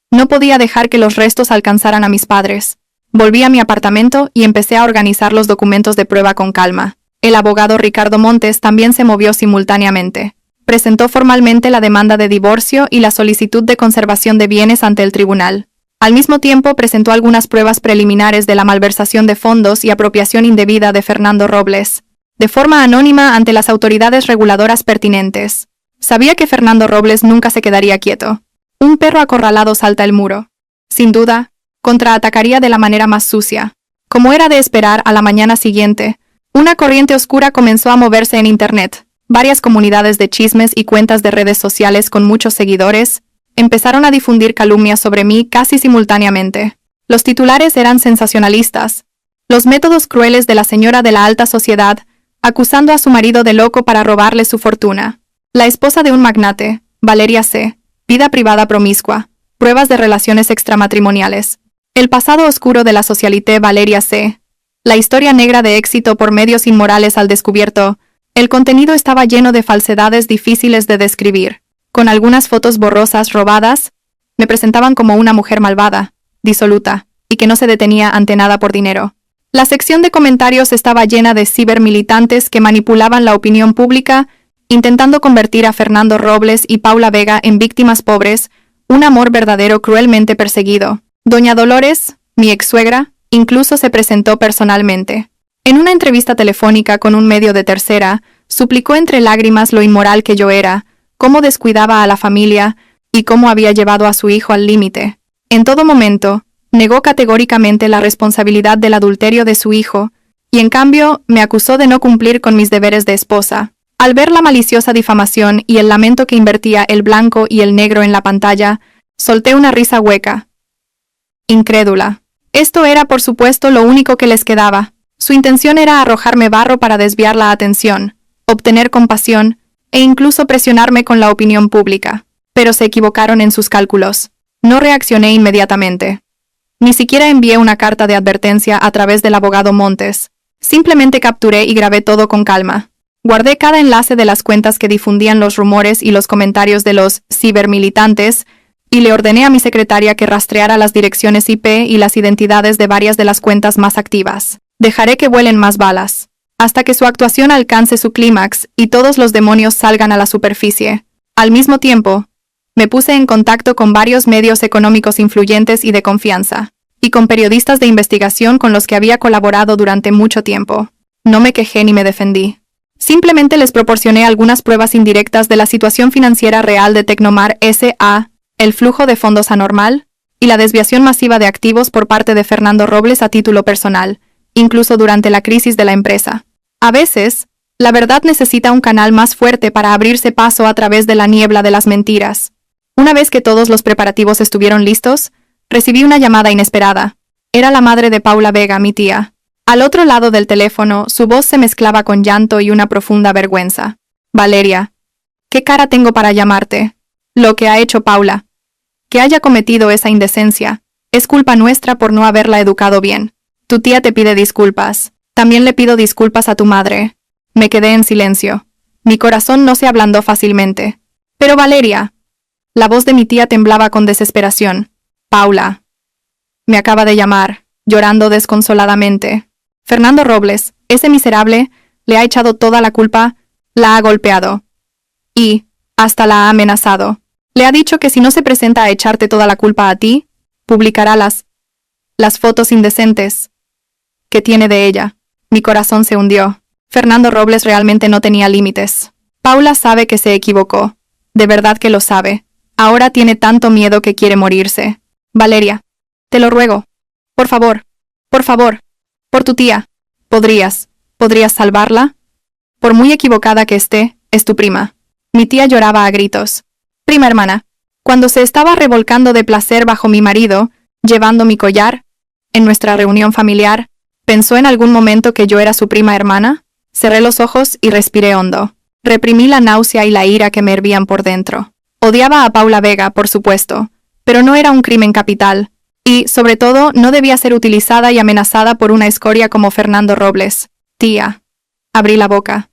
[SPEAKER 1] No podía dejar que los restos alcanzaran a mis padres. Volví a mi apartamento y empecé a organizar los documentos de prueba con calma. El abogado Ricardo Montes también se movió simultáneamente. Presentó formalmente la demanda de divorcio y la solicitud de conservación de bienes ante el tribunal. Al mismo tiempo presentó algunas pruebas preliminares de la malversación de fondos y apropiación indebida de Fernando Robles, de forma anónima ante las autoridades reguladoras pertinentes. Sabía que Fernando Robles nunca se quedaría quieto. Un perro acorralado salta el muro. Sin duda, contraatacaría de la manera más sucia. Como era de esperar, a la mañana siguiente, una corriente oscura comenzó a moverse en Internet. Varias comunidades de chismes y cuentas de redes sociales con muchos seguidores empezaron a difundir calumnias sobre mí casi simultáneamente. Los titulares eran sensacionalistas. Los métodos crueles de la señora de la alta sociedad, acusando a su marido de loco para robarle su fortuna. La esposa de un magnate, Valeria C., vida privada promiscua, pruebas de relaciones extramatrimoniales. El pasado oscuro de la socialité Valeria C., la historia negra de éxito por medios inmorales al descubierto. El contenido estaba lleno de falsedades difíciles de describir. con algunas fotos borrosas robadas, me presentaban como una mujer malvada, disoluta, y que no se detenía ante nada por dinero. La sección de comentarios estaba llena de cibermilitantes que manipulaban la opinión pública, intentando convertir a Fernando Robles y Paula Vega en víctimas pobres, un amor verdadero cruelmente perseguido. Doña Dolores, mi ex-suegra, incluso se presentó personalmente. En una entrevista telefónica con un medio de tercera, suplicó entre lágrimas lo inmoral que yo era, cómo descuidaba a la familia y cómo había llevado a su hijo al límite. En todo momento, negó categóricamente la responsabilidad del adulterio de su hijo, y en cambio me acusó de no cumplir con mis deberes de esposa. Al ver la maliciosa difamación y el lamento que invertía el blanco y el negro en la pantalla, solté una risa hueca. Incrédula. Esto era, por supuesto, lo único que les quedaba. Su intención era arrojarme barro para desviar la atención, obtener compasión e incluso presionarme con la opinión pública. Pero se equivocaron en sus cálculos. No reaccioné inmediatamente. Ni siquiera envié una carta de advertencia a través del abogado Montes. Simplemente capturé y grabé todo con calma. Guardé cada enlace de las cuentas que difundían los rumores y los comentarios de los cibermilitantes y le ordené a mi secretaria que rastreara las direcciones IP y las identidades de varias de las cuentas más activas. Dejaré que vuelen más balas, hasta que su actuación alcance su clímax y todos los demonios salgan a la superficie. Al mismo tiempo, me puse en contacto con varios medios económicos influyentes y de confianza, y con periodistas de investigación con los que había colaborado durante mucho tiempo. No me quejé ni me defendí. Simplemente les proporcioné algunas pruebas indirectas de la situación financiera real de Tecnomar S.A., el flujo de fondos anormal, y la desviación masiva de activos por parte de Fernando Robles a título personal, incluso durante la crisis de la empresa. A veces, la verdad necesita un canal más fuerte para abrirse paso a través de la niebla de las mentiras. Una vez que todos los preparativos estuvieron listos, recibí una llamada inesperada. Era la madre de Paula Vega, mi tía. Al otro lado del teléfono, su voz se mezclaba con llanto y una profunda vergüenza. Valeria, ¿qué cara tengo para llamarte? Lo que ha hecho Paula. Que haya cometido esa indecencia, es culpa nuestra por no haberla educado bien. Tu tía te pide disculpas. También le pido disculpas a tu madre. Me quedé en silencio. Mi corazón no se ablandó fácilmente. Pero Valeria. La voz de mi tía temblaba con desesperación. Paula. Me acaba de llamar, llorando desconsoladamente. Fernando Robles, ese miserable, le ha echado toda la culpa, la ha golpeado. Y, hasta la ha amenazado. Le ha dicho que si no se presenta a echarte toda la culpa a ti, publicará las fotos indecentes que tiene de ella. Mi corazón se hundió. Fernando Robles realmente no tenía límites. Paula sabe que se equivocó. De verdad que lo sabe. Ahora tiene tanto miedo que quiere morirse. Valeria, te lo ruego. Por favor, por tu tía. ¿Podrías salvarla? Por muy equivocada que esté, es tu prima. Mi tía lloraba a gritos. Prima hermana, cuando se estaba revolcando de placer bajo mi marido, llevando mi collar, en nuestra reunión familiar, ¿pensó en algún momento que yo era su prima hermana? Cerré los ojos y respiré hondo. Reprimí la náusea y la ira que me hervían por dentro. Odiaba a Paula Vega, por supuesto, pero no era un crimen capital, y, sobre todo, no debía ser utilizada y amenazada por una escoria como Fernando Robles. Tía. Abrí la boca.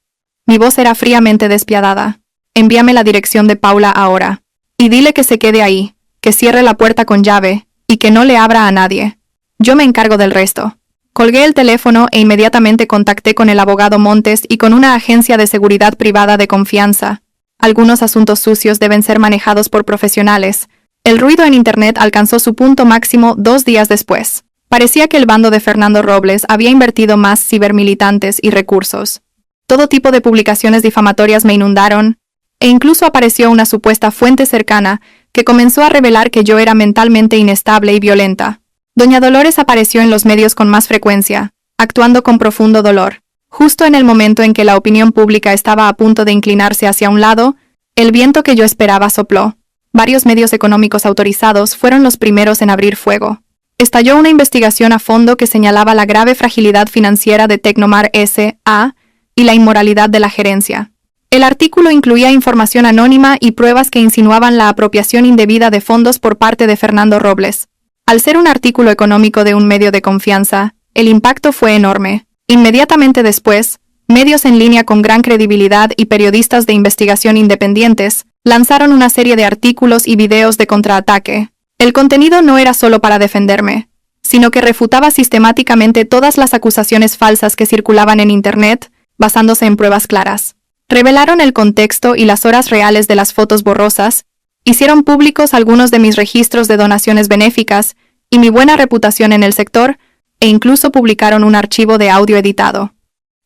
[SPEAKER 1] Mi voz era fríamente despiadada. Envíame la dirección de Paula ahora. Y dile que se quede ahí, que cierre la puerta con llave, y que no le abra a nadie. Yo me encargo del resto. Colgué el teléfono e inmediatamente contacté con el abogado Montes y con una agencia de seguridad privada de confianza. Algunos asuntos sucios deben ser manejados por profesionales. El ruido en Internet alcanzó su punto máximo 2 días después. Parecía que el bando de Fernando Robles había invertido más cibermilitantes y recursos. Todo tipo de publicaciones difamatorias me inundaron, e incluso apareció una supuesta fuente cercana que comenzó a revelar que yo era mentalmente inestable y violenta. Doña Dolores apareció en los medios con más frecuencia, actuando con profundo dolor. Justo en el momento en que la opinión pública estaba a punto de inclinarse hacia un lado, el viento que yo esperaba sopló. Varios medios económicos autorizados fueron los primeros en abrir fuego. Estalló una investigación a fondo que señalaba la grave fragilidad financiera de Tecnomar S.A. y la inmoralidad de la gerencia. El artículo incluía información anónima y pruebas que insinuaban la apropiación indebida de fondos por parte de Fernando Robles. Al ser un artículo económico de un medio de confianza, el impacto fue enorme. Inmediatamente después, medios en línea con gran credibilidad y periodistas de investigación independientes Lanzaron una serie de artículos y videos de contraataque. El contenido no era solo para defenderme, sino que refutaba sistemáticamente todas las acusaciones falsas que circulaban en Internet, basándose en pruebas claras. Revelaron el contexto y las horas reales de las fotos borrosas, hicieron públicos algunos de mis registros de donaciones benéficas y mi buena reputación en el sector, e incluso publicaron un archivo de audio editado.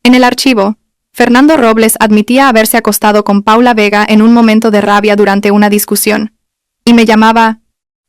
[SPEAKER 1] En el archivo, Fernando Robles admitía haberse acostado con Paula Vega en un momento de rabia durante una discusión, y me llamaba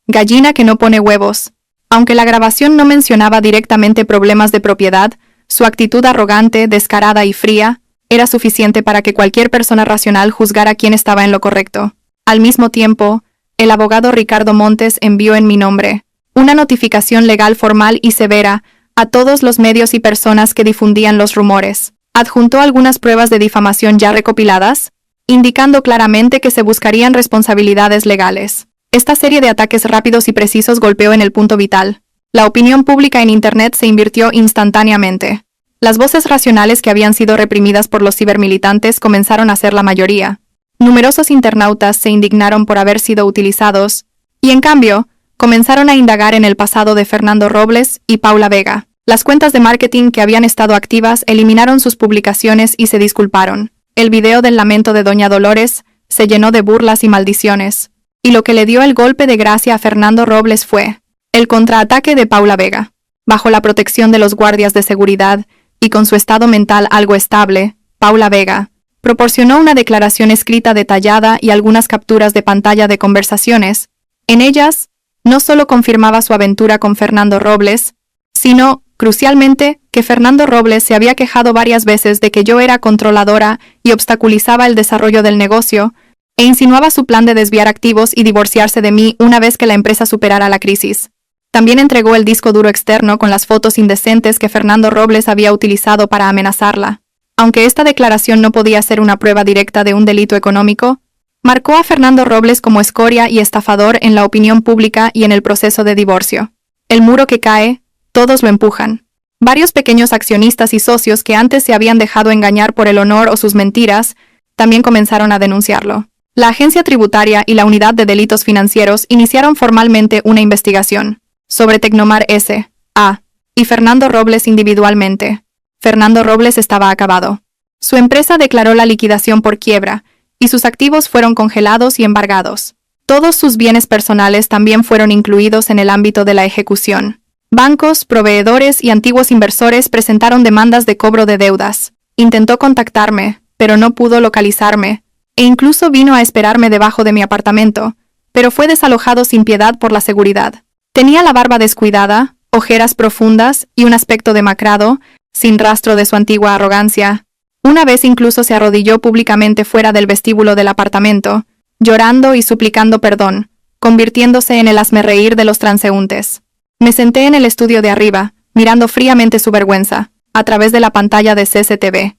[SPEAKER 1] gallina que no pone huevos. Aunque la grabación no mencionaba directamente problemas de propiedad, su actitud arrogante, descarada y fría era suficiente para que cualquier persona racional juzgara quién estaba en lo correcto. Al mismo tiempo, el abogado Ricardo Montes envió en mi nombre una notificación legal formal y severa a todos los medios y personas que difundían los rumores. Adjuntó algunas pruebas de difamación ya recopiladas, indicando claramente que se buscarían responsabilidades legales. Esta serie de ataques rápidos y precisos golpeó en el punto vital. La opinión pública en Internet se invirtió instantáneamente. Las voces racionales que habían sido reprimidas por los cibermilitantes comenzaron a ser la mayoría. Numerosos internautas se indignaron por haber sido utilizados, y en cambio, comenzaron a indagar en el pasado de Fernando Robles y Paula Vega. Las cuentas de marketing que habían estado activas eliminaron sus publicaciones y se disculparon. El video del lamento de Doña Dolores se llenó de burlas y maldiciones. Y lo que le dio el golpe de gracia a Fernando Robles fue el contraataque de Paula Vega. Bajo la protección de los guardias de seguridad y con su estado mental algo estable, Paula Vega proporcionó una declaración escrita detallada y algunas capturas de pantalla de conversaciones. En ellas, no solo confirmaba su aventura con Fernando Robles, sino, crucialmente, que Fernando Robles se había quejado varias veces de que yo era controladora y obstaculizaba el desarrollo del negocio, e insinuaba su plan de desviar activos y divorciarse de mí una vez que la empresa superara la crisis. También entregó el disco duro externo con las fotos indecentes que Fernando Robles había utilizado para amenazarla. Aunque esta declaración no podía ser una prueba directa de un delito económico, marcó a Fernando Robles como escoria y estafador en la opinión pública y en el proceso de divorcio. El muro que cae, todos lo empujan. Varios pequeños accionistas y socios que antes se habían dejado engañar por el honor o sus mentiras, también comenzaron a denunciarlo. La Agencia Tributaria y la Unidad de Delitos Financieros iniciaron formalmente una investigación sobre Tecnomar S.A. y Fernando Robles individualmente. Fernando Robles estaba acabado. Su empresa declaró la liquidación por quiebra, y sus activos fueron congelados y embargados. Todos sus bienes personales también fueron incluidos en el ámbito de la ejecución. Bancos, proveedores y antiguos inversores presentaron demandas de cobro de deudas. Intentó contactarme, pero no pudo localizarme, e incluso vino a esperarme debajo de mi apartamento, pero fue desalojado sin piedad por la seguridad. Tenía la barba descuidada, ojeras profundas y un aspecto demacrado, sin rastro de su antigua arrogancia. Una vez incluso se arrodilló públicamente fuera del vestíbulo del apartamento, llorando y suplicando perdón, convirtiéndose en el hazmerreír de los transeúntes. Me senté en el estudio de arriba, mirando fríamente su vergüenza, a través de la pantalla de CCTV.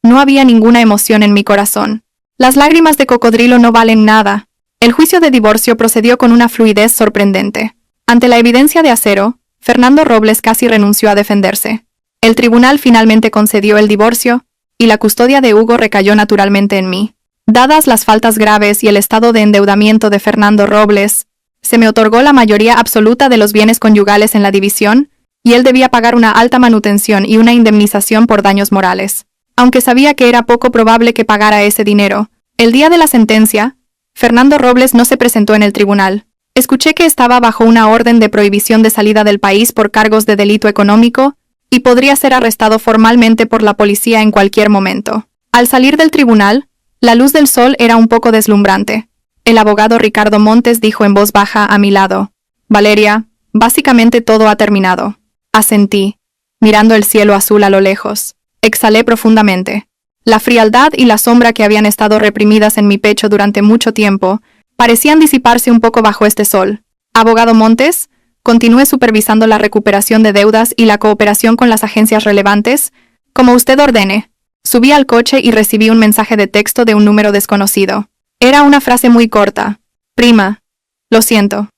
[SPEAKER 1] No había ninguna emoción en mi corazón. Las lágrimas de cocodrilo no valen nada. El juicio de divorcio procedió con una fluidez sorprendente. Ante la evidencia de acero, Fernando Robles casi renunció a defenderse. El tribunal finalmente concedió el divorcio, y la custodia de Hugo recayó naturalmente en mí. Dadas las faltas graves y el estado de endeudamiento de Fernando Robles, se me otorgó la mayoría absoluta de los bienes conyugales en la división, y él debía pagar una alta manutención y una indemnización por daños morales. Aunque sabía que era poco probable que pagara ese dinero, el día de la sentencia, Fernando Robles no se presentó en el tribunal. Escuché que estaba bajo una orden de prohibición de salida del país por cargos de delito económico y podría ser arrestado formalmente por la policía en cualquier momento. Al salir del tribunal, la luz del sol era un poco deslumbrante. El abogado Ricardo Montes dijo en voz baja a mi lado: «Valeria, básicamente todo ha terminado». Asentí, mirando el cielo azul a lo lejos. Exhalé profundamente. La frialdad y la sombra que habían estado reprimidas en mi pecho durante mucho tiempo parecían disiparse un poco bajo este sol. Abogado Montes, continúe supervisando la recuperación de deudas y la cooperación con las agencias relevantes, como usted ordene. Subí al coche y recibí un mensaje de texto de un número desconocido. Era una frase muy corta. Prima. Lo siento.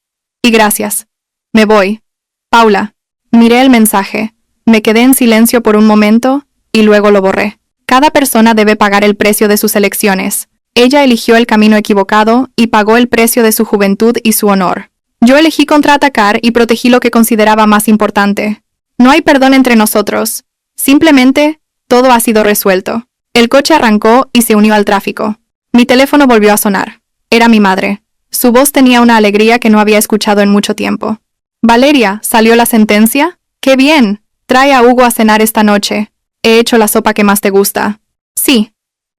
[SPEAKER 1] Y gracias. Me voy. Paula. Miré el mensaje. Me quedé en silencio por un momento, y luego lo borré. Cada persona debe pagar el precio de sus elecciones, Ella eligió el camino equivocado y pagó el precio de su juventud y su honor. Yo elegí contraatacar y protegí lo que consideraba más importante. No hay perdón entre nosotros. Simplemente, todo ha sido resuelto. El coche arrancó y se unió al tráfico. Mi teléfono volvió a sonar. Era mi madre. Su voz tenía una alegría que no había escuchado en mucho tiempo. Valeria, ¿salió la sentencia? ¡Qué bien! Trae a Hugo a cenar esta noche. He hecho la sopa que más te gusta. Sí,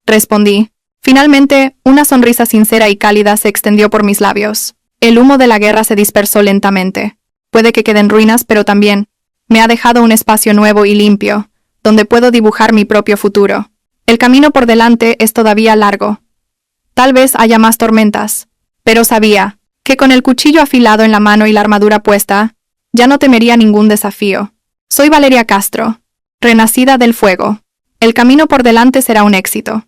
[SPEAKER 1] respondí. Finalmente, una sonrisa sincera y cálida se extendió por mis labios. El humo de la guerra se dispersó lentamente. Puede que queden ruinas, pero también me ha dejado un espacio nuevo y limpio, donde puedo dibujar mi propio futuro. El camino por delante es todavía largo. Tal vez haya más tormentas, pero sabía que con el cuchillo afilado en la mano y la armadura puesta, ya no temería ningún desafío. Soy Valeria Castro, renacida del fuego. El camino por delante será un éxito.